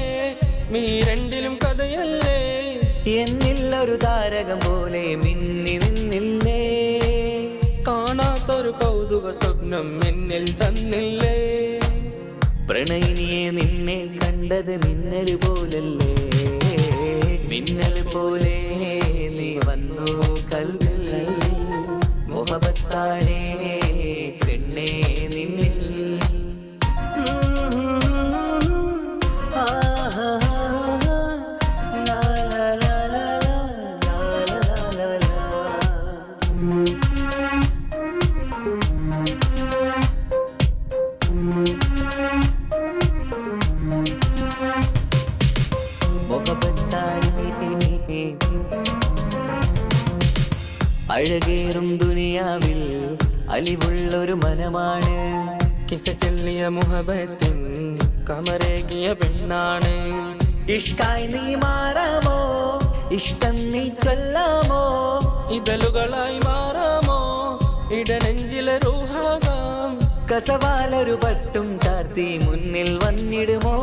നീ രണ്ടിലും കഥയല്ലേ എന്നിൽ ഒരു താരകം പോലെ മിന്നി നിന്നില്ലേ കാണാത്തൊരു കൗതുക സ്വപ്നം എന്നിൽ തന്നില്ലേ പ്രണയിനിയെ നിന്നെ കണ്ടത് മിന്നൽ പോലല്ലേ മിന്നൽ പോലെ നീ വന്നു കൽബിൽ മുഹബത്താണേ പെണ്ണേ നിന്നിൽ അഴകേറും ദുനിയാവിൽ അലിവുള്ളൊരു മനമാണ് കിസ ചൊല്ലിയ മുഹബത്തിൻ കമരേകിയ പെണ്ണാണ്. ഇഷ്കായി നീ മാറാമോ, ഇഷ്ടം നീ ചൊല്ലാമോ, ഇതളുകളായി മാറാമോ, ഇടനെഞ്ചിലെ റൂഹാകാം. കസവാലൊരു പട്ടും ചാർത്തി മുന്നിൽ വന്നിടുമോ,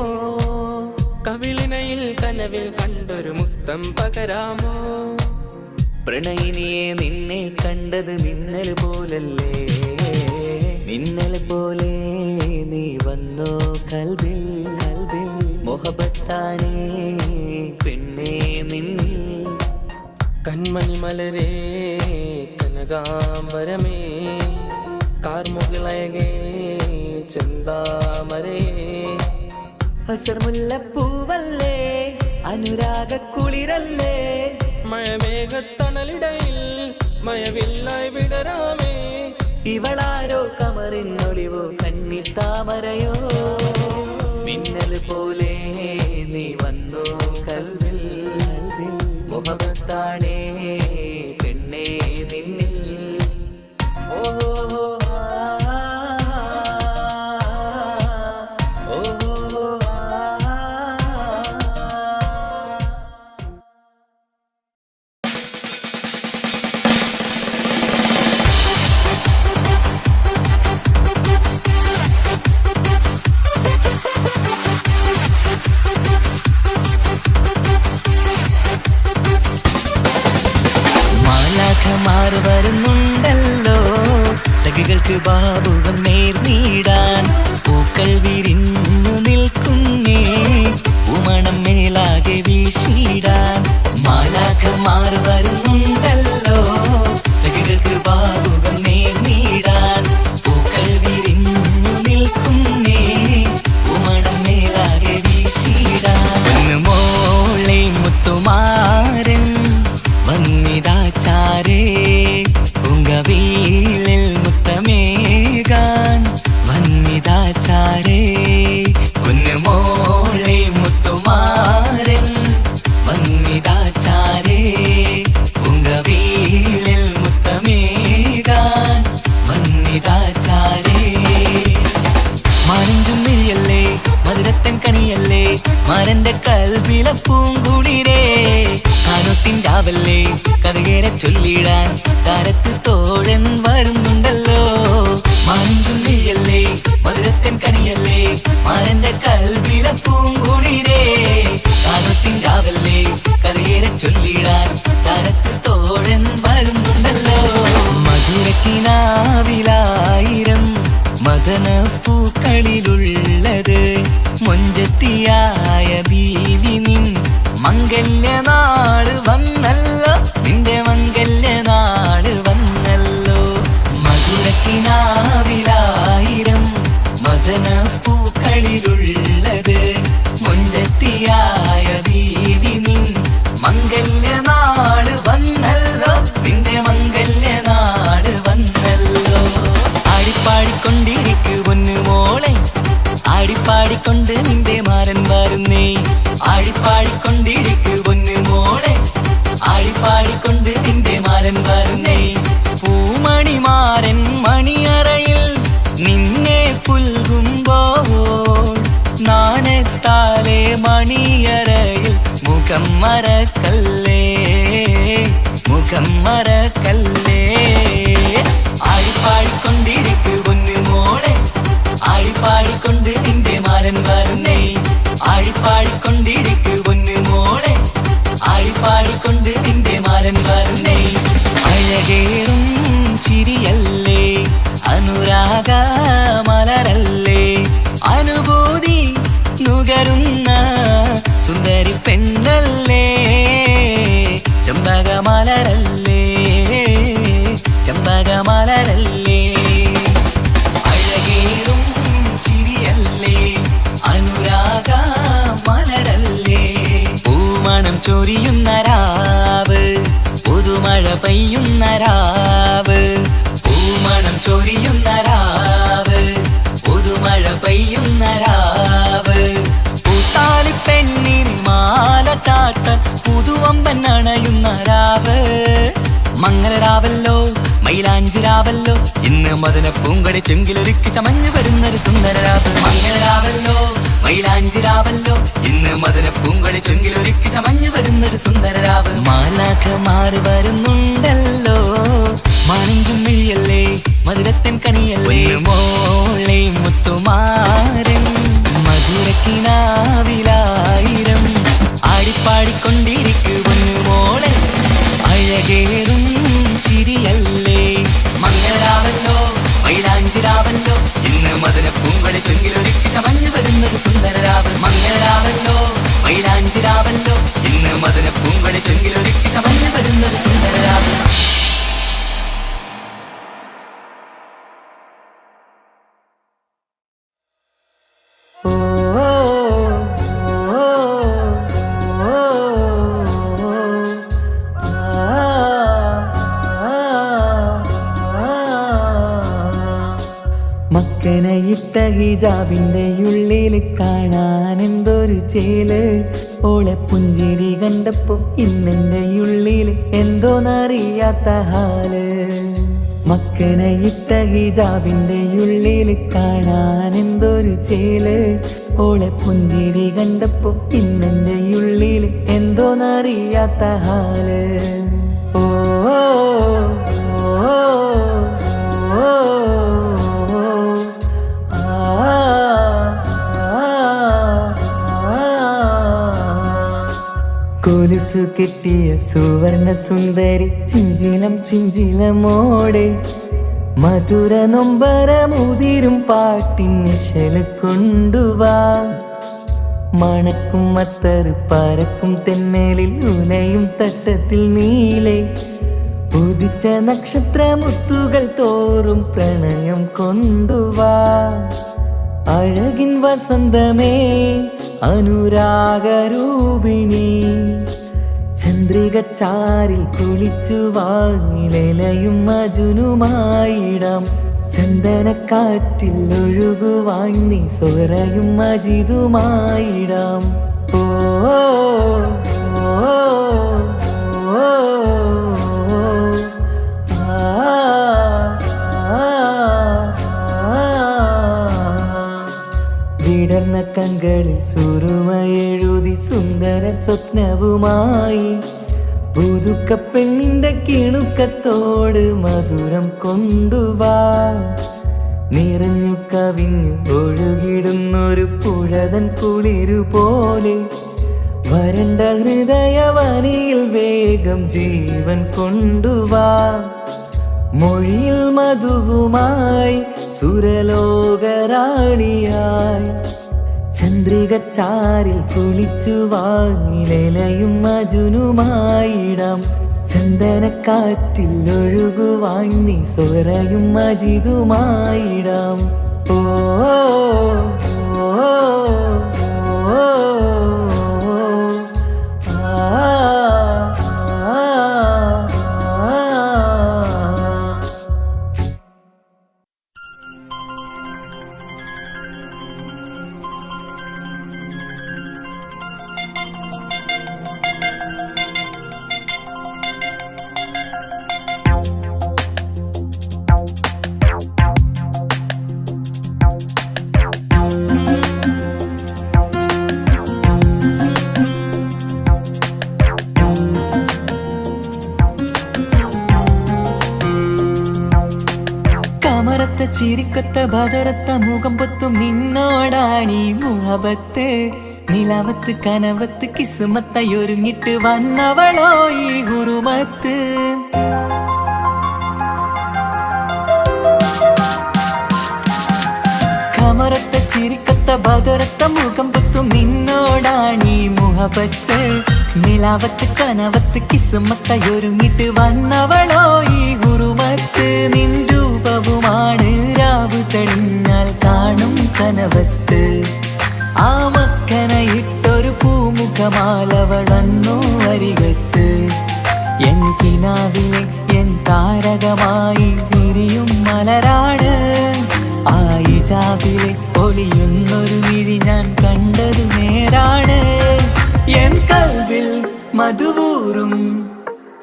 കവിളിനയിൽ കനവിൽ കണ്ടൊരു മുത്തം പകരാമോ. പ്രണയിനിയെ നിന്നെ കണ്ടത് മിന്നൽ പോലല്ലേ, മിന്നൽ പോലെ നീ വന്നോ കൽബിൽ, കൽബിൽ മുഹബത്താണേ പെണ്ണേ നിന്നിൽ. കൺമണി മലരേ കനകാംബരമേ, കാർമുകിളയകേ ചെന്താമരേ. ഹസർമുല്ലപ്പൂവല്ലേ അനുരാഗ കുളിരല്ലേ, മഴമേഘത്തണലിടയിൽ മയവില്ലായി വിടരാമേ. ഇവളാരോ കമറിനൊളിവോ കന്നിത്താമരയോ, മിന്നൽ പോലെ നീ വന്നോ കൽവിൽ, കൽവിൽ മുഹബത്താണേ പെണ്ണേ നിന്നിൽ. ഓഹോ മാലാഖമാർ വരുന്നുണ്ടല്ലോ, സഖികൾക്ക് ബാബുകം നേർന്നിടാൻ. പൂക്കൾ വിരിഞ്ഞു നിൽക്കുന്നേ, ഉമണം മേലാകെ വീശിടാൻ. മാലാഖമാർ വരുന്നുണ്ടല്ലോ, സഖികൾക്ക് ബാബുകം നേർന്നിടാൻ. പൂക്കൾ വിരിഞ്ഞു നിൽക്കുന്നേ, ഉമണം മേലാകെ വീശിടാൻ. മോളെ മുത്തുമാരൻ വന്നിതാചാരേ, പൂങ്കവീളിൽ മുത്തമേകാൻ വന്നിതാചാരേ. പൊന്നുമോളെ മുത്തുമാരൻ വന്നിതാചാരേ, പൂങ്കവീളിൽ മുത്തമേകാൻ വന്നിതാചാരേ. മാരഞ്ചും മിഴിയല്ലേ മധുരത്തൻ കണിയല്ലേ, മാരന്റെ കൽബിലെ പൂങ്കുളിരേ. കാനൊത്തിൻ്റാവല്ലേ കഥകേറെ ചൊല്ലിടാൻ, കാലത്ത് തോഴൻ വരുന്നുണ്ടല്ലോ. മാരഞ്ചും മിഴിയല്ലേ മധുരത്തൻ കണിയല്ലേ, മാരന്റെ കൽബിലെ പൂങ്കുളിരേ. കാനൊത്തിൻ്റാവല്ലേ കഥകേറെ ചൊല്ലിടാൻ, കാലത്ത് തോഴൻ വരുന്നുണ്ടല്ലോ. മധുരക്കിനാവിലായിരം മദനപ്പൂക്കളിലുള്ളത്, മൊഞ്ചത്തിയായ ബീവി നിൻ മംഗല്യനാള് വന്നല്ലോ, നിന്റെ മംഗല്യനാള് വന്നല്ലോ. മധുരക്കിനാവിലായിരം മദനപ്പൂക്കളിലുള്ളത്, മൊഞ്ചത്തിയായ ബീവി നിൻ മംഗല്യനാള് വന്നല്ലോ, നിന്റെ മംഗല്യനാള് വന്നല്ലോ. ആടിപ്പാടിക്കൊണ്ടിരിക്കു പൊന്നു മോളെ, ആടിപ്പാടിക്കൊണ്ട് നിന്റെ മാരൻ വരുന്നേ. ആടിപ്പാടിക്കൊണ്ടിരിക്കു പൊന്നു മോളെ, ആടിപ്പാടിക്കൊണ്ട് നിന്റെ മാരൻ വരുന്നേ. പൂമണിമാരൻ മണിയറയിൽ നിന്നെ പുൽകുമ്പോൾ, നാണത്താലെ മണിയറയിൽ മുഖം മറക്കല്ലേ, മുഖം മറക്കല്ലേ. ആടിപ്പാടിക്കൊണ്ടിരിക്കു പൊന്നു മോളെ, ആടിപ്പാടിക്കൊണ്ട് നിന്റെ മാരൻ വരുന്നേ. ആടിപ്പാടിക്കൊണ്ടിരിക്കു പൊന്നു മോളെ, ആടിപ്പാടിക്കൊണ്ട് നിന്റെ മാരൻ വരുന്നേ. അഴകേറും ചിരിയല്ലേ, അനുരാഗ മലരല്ലേ, അനുഭൂതി നുകരുന്ന സുന്ദരി പെണ്ണല്ലേ, ചെമ്പകമലരല്ലേ, ചെമ്പകമലരല്ലേ. അഴകേറും ചിരിയല്ലേ, അനുരാഗ മലരല്ലേ. പൂമണം ചൊരിയുന്ന രാവ്, പുതുമഴ പെയ്യുന്ന രാവ്. പൂമണം ചൊരിയുന്ന രാവ്, പുതുമഴ പെയ്യുന്ന രാവ്. പൂത്താലിപ്പെണ്ണിൻ മാല ചാട്ട പുതുവമ്പൻ അണയുന്ന രാവ്. മംഗളരാവല്ലോ മൈലാഞ്ചിരാവല്ലോ ഇന്ന് മദന പൂങ്കടി ചെങ്കിലൊരുക്കി ചമഞ്ഞു വരുന്നൊരു സുന്ദരരാവ് മംഗളരാവല്ലോ മൈലാഞ്ചിരാവല്ലോ ഇന്ന് മദന പൂങ്കടി ചെങ്കിലൊരുക്കി ചമഞ്ഞു വരുന്നൊരു സുന്ദരരാവ് മാലാഖമാർ വരുന്നുണ്ടല്ലോ മാനഞ്ചും മിഴിയല്ലേ മധുരത്തൻ കണിയല്ലേ മോളെ മുത്തുമാരൻ മധുരക്കിനാവിലായിരം ആടിപ്പാടിക്കൊണ്ടിരിക്കുന്നു മോളെ അഴകേറും ചിരിയല്ലേ മംഗളരാവല്ലോ മൈലാഞ്ചിരാവല്ലോ ഇന്ന് മദന പൂങ്കളി ചെങ്കിലൊരുക്കി ചമഞ്ഞു വരുന്നൊരു സുന്ദരരാവ് മംഗളരാവല്ലോ മൈലാഞ്ചിരാവല്ലോ ഇന്ന് മദന പൂങ്കളി ചെങ്കിലൊരുക്കി ചമഞ്ഞു വരുന്നൊരു സുന്ദരരാവ് മക്കനയിട്ട ഹിജാബിന്റെ ഉള്ളിൽ കാണാൻ എന്തൊരു ചേല് ഓളെ പുഞ്ചിരി കണ്ടപ്പോ ഇന്നെന്റെ ഉള്ളിൽ എന്തോന്നറിയാത്ത ഹാല് മക്കനയിട്ട ഹിജാബിന്റെ ഉള്ളിൽ കാണാൻ എന്തൊരു ചേല് ഓളെ പുഞ്ചിരി കണ്ടപ്പോ ഇന്നെന്റെ ഉള്ളിൽ എന്തോന്നറിയാത്ത ഹാല് ഓ കൊലുസു കെട്ടിയ സുവർണ സുന്ദരി ചിഞ്ചിലം ചിഞ്ചിലമോടെ മധുര നൊമ്പരമുതിരും പാട്ടിൻ നിശല് കൊണ്ടുവാ മണക്കും മത്തറ് പരക്കും തെന്നലിൽ ഉലയും തട്ടത്തിൽ നീലെ ഉദിച്ച നക്ഷത്രമുത്തുകൾ തോറും പ്രണയം കൊണ്ടുവാ അഴകിൻ വസന്തമേ അനുരാഗരൂപിണി ചന്ദ്രിക ചാരിൽ കുളിച്ചു വാങ്ങിലയും മജുനുമായിടാം ചന്ദനക്കാറ്റിൽ ഒഴുകുവാങ്ങി സ്വരയും മജിതുമായിടാം ഓ വിടർന്ന കങ്കളിൽ സുറുമയെഴുതി സുന്ദര സ്വപ്നവുമായി പുതുക്ക പെണ്ണിന്റെ കിണുക്കത്തോട് മധുരം കൊണ്ടുവാ നിറഞ്ഞു കവിഞ്ഞു ഒഴുകിടുന്നൊരു പുഴതൻ കുളിരുപോലെ വരണ്ട ഹൃദയവനിയിൽ വേഗം ജീവൻ കൊണ്ടുവാ മൊഴിയിൽ മധുവുമായി സുരലോകരാണിയായി ചന്ദ്രിക ചാരിൽ കുളിച്ചു വാങ്ങിലയും മജുനുമായിടാം ചന്ദനക്കാറ്റിൽ ഒഴുകുവാങ്ങി സ്വരയും മജിതുമായിടാം ഓ ചിരിക്കൊത്ത ബദറത്ത മുഖം പൊത്തും നിന്നോടാണീ മുഹബത്ത് നിലവത്ത് കനവത്ത് കിസ്മത്തായി ഒരുങ്ങിട്ട് വന്നവളോ ഈ ഗുരുമത്ത് കമറത്ത ചിരിക്കൊത്ത ബദറത്ത മുഖം പൊത്തും നിന്നോടാണീ മുഹബത്ത് നിലവത്ത് കനവത്ത് കിസ്മത്തായി ഒരുങ്ങിട്ട് വന്നവളോ ഈ ഗുരുമത്ത് നിൻ രൂപവുമാണ് രാവ് തെളിഞ്ഞാൽ കാണും കനവത്ത് ആ മക്കനയിട്ടൊരു പൂമുഖമാലവളന്നു അരികത്ത് എൻ കിനാവിലെ എൻ താരകമായി വിരിയും മലരാണ് ആ ഇജാബിലെ ഒളിയുന്നൊരു വിഴി ഞാൻ കണ്ടതു നേരാണ് എൻ കൽവിൽ മധുവൂറും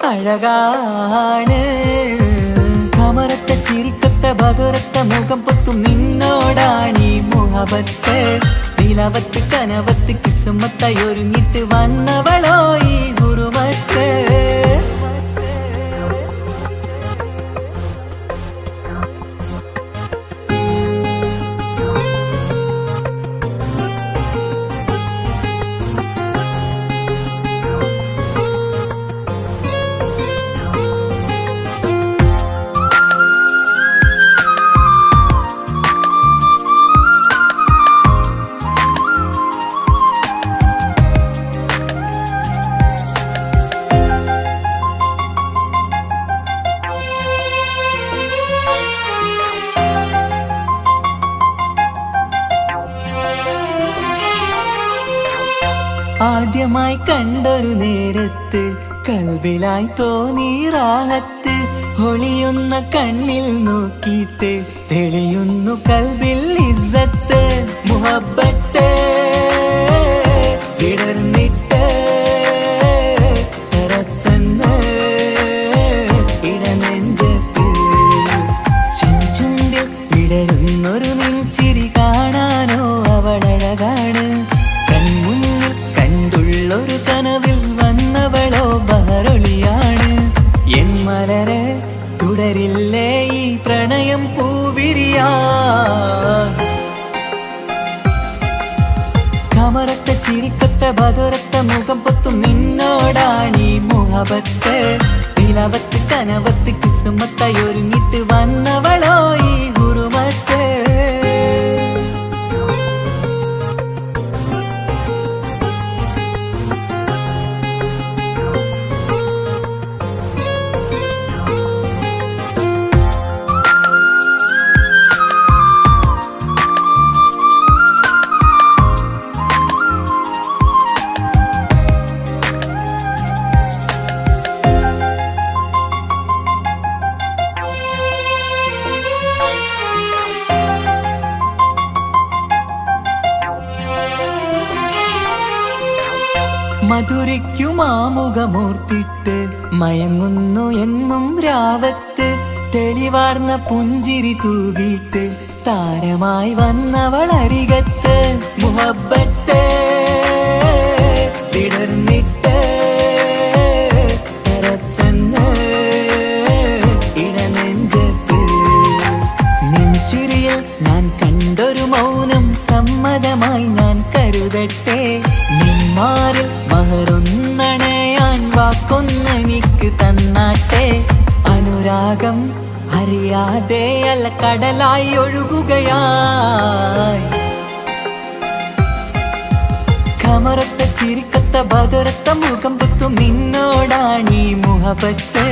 അഴകാണ് കമറത്തെ ചിരിക്കത്തെ ബദുരത്തെ മുഖം പൊത്തും നിന്നോടാണീ മുഹബത്ത് നിലവത്ത് കനവത്ത് കിസ്മത്തായി ഒരുങ്ങിട്ട് വന്നവളോ ഈ ഗുരുമത്ത് ആദ്യമായി കണ്ടൊരു നേരത്ത് കൽബിലായി തോന്നി റാഹത്ത് ഒളിയുന്ന കണ്ണിൽ നോക്കിയിട്ട് തെളിയുന്നു കൽബിൽ ഇസ്സത്ത് മുഹബ്ബത്ത് വിടർന്നിട്ട് തറച്ചെന്ന് ഇടനെഞ്ചത്ത് ചെഞ്ചുണ്ടിൽ വിടരുന്നൊരു നെഞ്ചിരി കാണാനോ അവളഴകാണ് ഒരു കനവിൽ വന്നവളോ ബഹരൊളിയാണ് എൻ മലരെ തുടരില്ലേ ഈ പ്രണയം പൂവിരിയാ കമറത്തെ ചിരിക്കത്തെ ബദുരത്തെ മുഖം പൊത്തും നിന്നോടാണീ മുഹബത്ത് നിലവത്ത് കനവത്ത് കിസ്മത്തായി ഒരുങ്ങിട്ട് വന്നവളോ ഈ ഗുരുമത്ത് മധുരയ്ക്കുമാമുഖമോർത്തിട്ട് മയങ്ങുന്നു എന്നും രാവത്ത് തെളിവാർന്ന പുഞ്ചിരി തൂകിയിട്ട് താരമായി വന്നവൾ അരികത്ത് മുഹബ്ബത്ത് വിടർന്നിട്ട് തറച്ചെന്ന് ഇടനെഞ്ചത്ത് നെഞ്ചിരിയിൽ ഞാൻ കണ്ടൊരു മൗനം സമ്മതമായി ഞാൻ കരുതട്ടെ നിന്മാരിൽ മഹറൊന്നണയാൻ വാക്കൊന്നെനിക്ക് തന്നാട്ടെ അനുരാഗം അറിയാതെ അല്ല കടലായി ഒഴുകുകയായി കമറത്തെ ചിരിക്കത്തെ ബദുരത്തെ മുഖം പൊത്തും നിന്നോടാണീ മുഹബത്ത്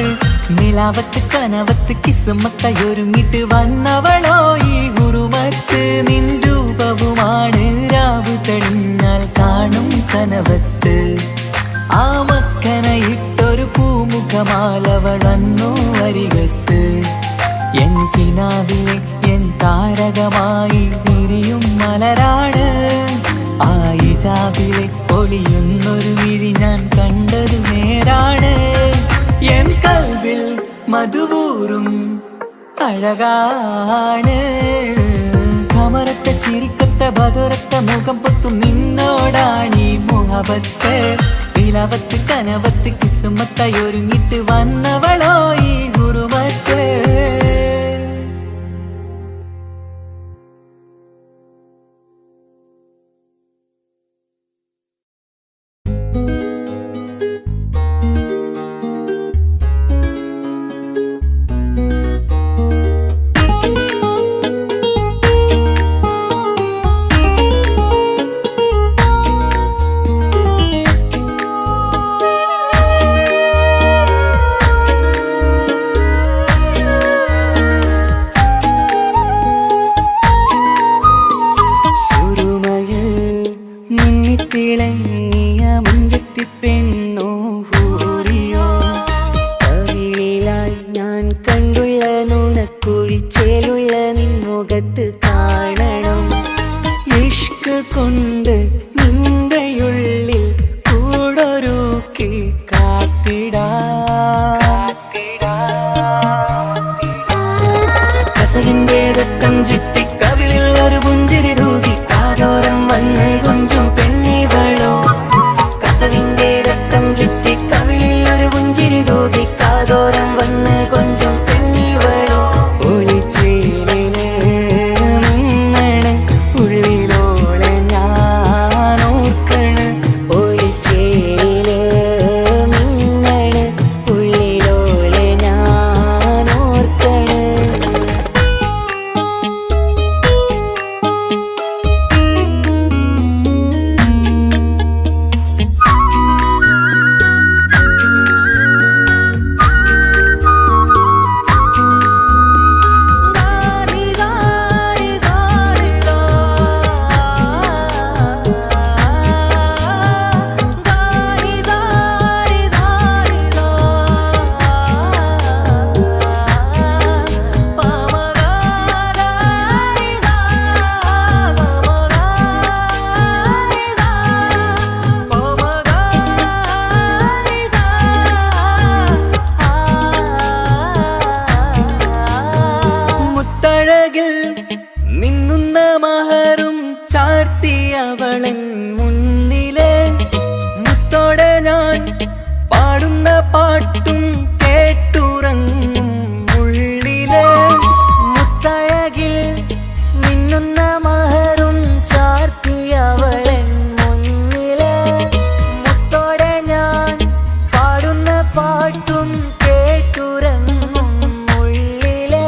നിലാവത്ത് കനവത്ത് കിസ്മത്തായി ഒരുങ്ങിട്ട് വന്നവളോ ഈ ഗുരുമത്ത് നിൻ രൂപവുമാണ് രാവ് തെളിഞ്ഞാൽ കാണും കനവത്ത് ആ മക്കനയിട്ടൊരു പൂമുഖമാലവൾ വന്നു അരികത്ത് എൻ കിനാവിലെ എൻ താരകമായി വിരിയും മലരാണ് ആ ഇജാബിലെ ഒളിയുന്നൊരു വിഴി ഞാൻ കണ്ടതു നേരാണ് എൻ കൽവിൽ മധുവൂറും അഴകാണ് കമറത്തെ ചിരിക്കത്തെ ബദുരത്തെ മുഖം പൊത്തും നിന്നോടാണീ മുഹബത്ത് നിലവത്ത് കനവത്ത് കിസ്മത്തായി ഒരുങ്ങിട്ട് വന്നവളോ ഈ ഗുരുമത്ത് പാട്ടും കേട്ടുറങ്ങും ഉള്ളിലെ മുത്തഴകിൽ മിന്നുന്ന മഹറും ചാർത്തിയവളൻ മുന്നിലെ മുത്തോടെ ഞാൻ പാടുന്ന പാട്ടും കേട്ടുറങ്ങും ഉള്ളിലെ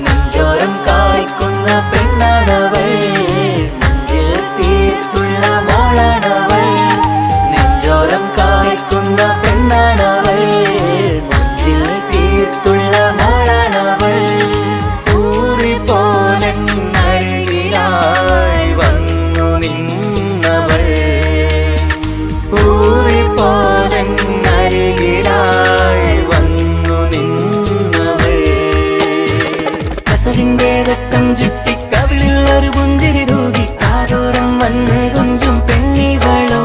നെഞ്ചോരം കായ്ക്കുന്ന പെണ്ണാണവൾ നെഞ്ചിൽ തീർത്തുള്ള മോളാണവൾ നെഞ്ചോരം കായ്ക്കുന്ന പെണ്ണാണവൾ നെഞ്ചിൽ തീർത്തുള്ള മോളാണവൾ ഊറിപ്പോലൻ അരികിലായി വന്നു നിന്നവൾ ഊറിപ്പോലൻ അരികിലായി വന്നു നിന്നവൾ കസവിന്റെ രക്തം ചുറ്റി കവിളിൽ ഒരു പുഞ്ചിരി തൂകി കാതോരം വന്ന് കൊഞ്ചും പെണ്ണിവളോ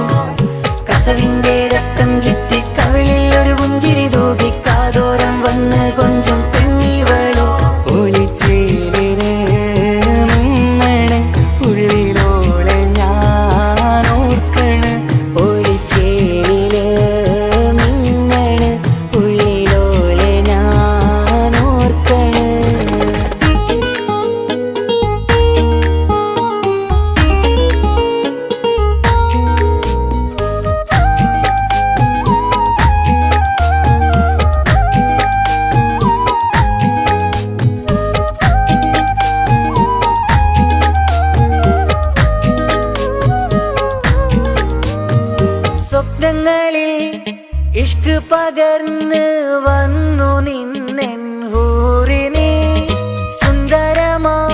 കസവിന്റെ രക്തം ചുറ്റി കവിളിൽ ഒരു പുഞ്ചിരി തൂകി കാതോരം വന്ന് കൊഞ്ചും പെണ്ണിവളോ ഒളിച്ചേലിനെ മിന്നണ് ഉള്ളിലോളെ ഞാൻ ഓർക്കണ് ഒളിച്ചേലിലെ മിന്നണ് ഉള്ളിലോളെ ഞാൻ ഓർക്കണ് സ്വപ്നങ്ങളിൽ ഇഷ്ക് പകർന്ന് വന്നു നിന്നെൻ ഹൂറിനെ സുന്ദരമാം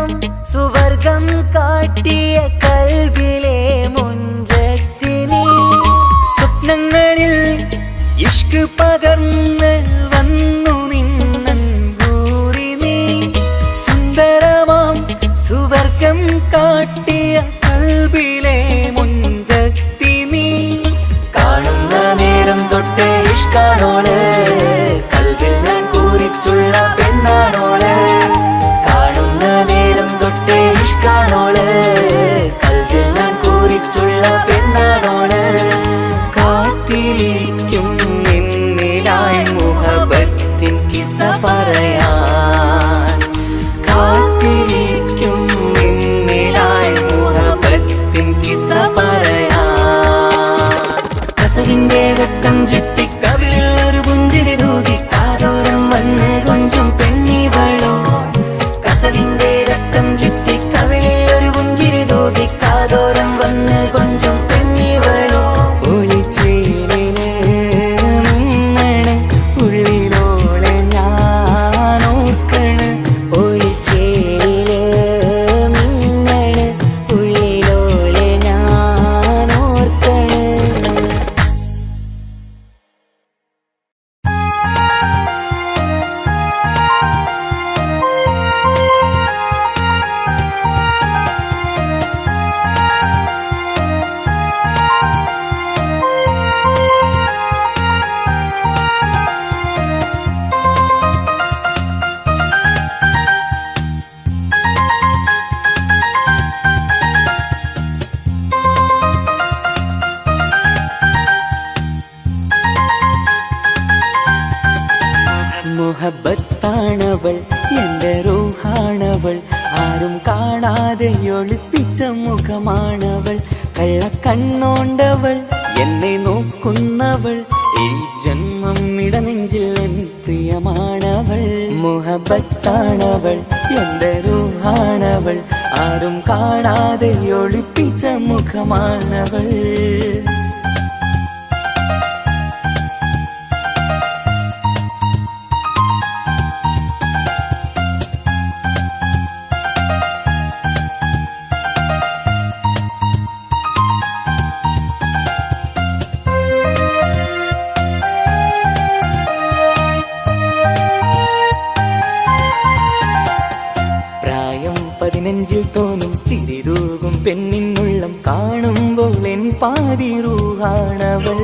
സുവർഗം കാട്ടിയ കൽബിലെ മുഞ്ചത്തിനി സ്വപ്നങ്ങളിൽ ഇഷ്ക് പകർന്ന് വന്നു നിന്നെൻ ഹൂറിനെ സുന്ദരമാം സുവർഗം കാട്ടിയ കൽബിലെ മുഞ്ചത്തിനി കാണുന്ന നേരം തൊട്ട് ഇഷ്കാണോള് കൽവിൽ ഞാൻ കൂറിച്ചുള്ള പെണ്ണാണോള് കാണുന്ന നേരം തൊട്ട് ഇഷ്കാണോള് കൽവിൽ ഞാൻ കൂറിച്ചുള്ള പെണ്ണാണോള് കാത്തിരിക്കും നിന്നിലായി മുഹബത്തിൻ കിസ്സ പറയാൻ കാത്തിരിക്കും നിന്നിലായി മുഹബത്തിൻ കിസ്സ പറയാൻ കസവിന്റെ രക്തം ചുറ്റി കവിളിൽ ഒരു പുഞ്ചിരി തൂകി കാതോരം വന്ന് കൊഞ്ചും പെണ്ണിവളോ കസവിന്റെ രക്തം ചുറ്റി കവിളിൽ ഒരു പുഞ്ചിരി തൂകി കാതോരം വന്ന് കൊഞ്ചും പെണ്ണിവളോ ഒളിച്ചേലിലെ മിന്നണ് ഉള്ളിലോളെ ഞാൻ ഓർക്കണ് ഒളിച്ചേലിലെ മിന്നണ് ഉള്ളിലോളെ ഞാൻ ഓർക്കണ് മുഹബത്താണവൾ എൻ്റെ റൂഹാണവൾ ആരും കാണാതെ ഒളിപ്പിച്ച മുഖമാണവൾ കള്ളക്കണ്ണോണ്ടവൾ എന്നെ നോക്കുന്നവൾ ഈ ജന്മം ഇടനെഞ്ചിൽ എൻ പ്രിയമാണവൾ മുഹബത്താണവൾ എൻ്റെ റൂഹാണവൾ ആരും കാണാതെ ഒളിപ്പിച്ച മുഖമാണവൾ പ്രായം 15 തോന്നും ചിരിതൂകും പെണ്ണിനുള്ളം കാണുമ്പോൾ എൻ പാതി റൂഹാണവൾ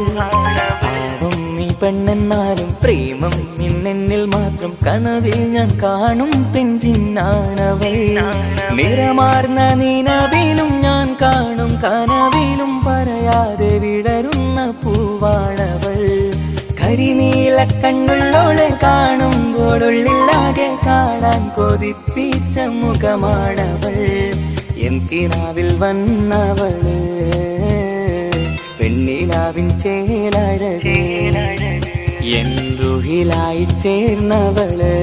പാവം നീ പെണ്ണെന്നാലും പ്രേമം ഇന്നെന്നിൽ മാത്രം കനവിൽ ഞാൻ കാണും പെഞ്ചിന്നാണവൾ നിറമാർന്ന നിലവിലും ഞാൻ കാണും കനവിലും പറയാതെ വിടരുന്ന പൂവാണവൾ കരിനീല നീലക്കണ്ണുള്ളോളെ കാണുമ്പോൾ ഉള്ളിലാകെ കാണാൻ കൊതിപ്പിച്ച മുഖമാണവൾ എൻ കിനാവിൽ വന്നവള് പെണ്ണിലാവിൻ ചേലഴകേ എൻ റുഹിലായി ചേർന്നവള്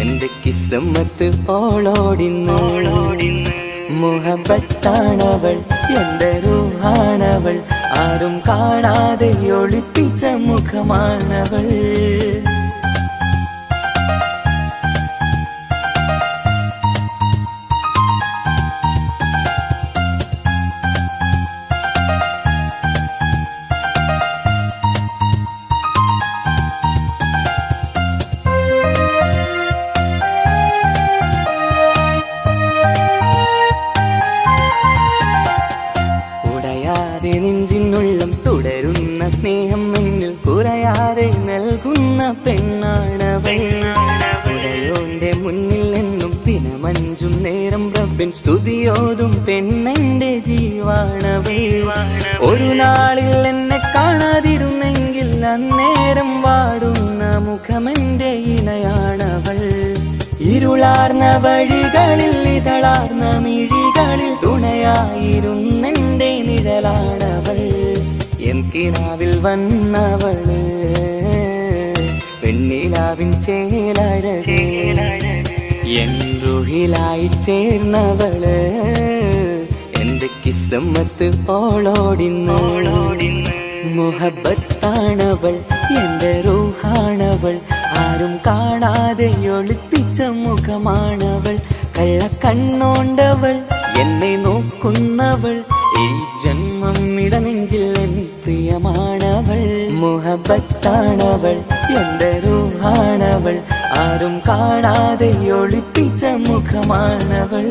എന്റെ കിസ്മത്ത് ഓളോടിന്ന് മുഹബത്താണവൾ എന്റെ റൂഹാണവൾ ആരും കാണാതെ ഒളിപ്പിച്ച മുഖമാണവൾ നെഞ്ചിനുള്ളം തുടരുന്ന സ്നേഹം എന്നിൽ കുറയാതെ നൽകുന്ന പെണ്ണാണവൾ ഉടയോന്റെ മുന്നിൽ എന്നും ദിനമഞ്ചും നേരം റബ്ബിൻ സ്തുതിയോതും പെണ്ണെന്റെ ജീവാണവൾ ഒരു നാളിൽ എന്നെ കാണാതിരുന്നെങ്കിൽ അന്നേരം വാടുന്ന മുഖമെന്റെ ഇണയാണവൾ ഇരുളാർന്ന വഴികളിൽ ഇതളാർന്ന മിഴികളിൽ തുണയായിരുന്നെന്റെ നിഴലാണവൾ എൻ കിനാവിൽ വന്നവള് പെണ്ണിലാവിൻ ചേലഴകേ എൻ റുഹിലായി ചേർന്നവള് എന്റെ കിസ്മത്ത് ഓളോടിന്ന് മുഹബത്താണവൾ എന്റെ റൂഹാണവൾ ആരും കാണാതെ ഒളിപ്പിച്ച മുഖമാണവൾ കള്ളക്കണ്ണോണ്ടവൾ എന്നെ നോക്കുന്നവൾ ഈ ജന്മം ഇടനെഞ്ചിൽ എൻ പ്രിയമാണവൾ മുഹബത്താണവൾ എന്റെ റൂഹാണവൾ ആരും കാണാതെ ഒളിപ്പിച്ച മുഖമാണവൾ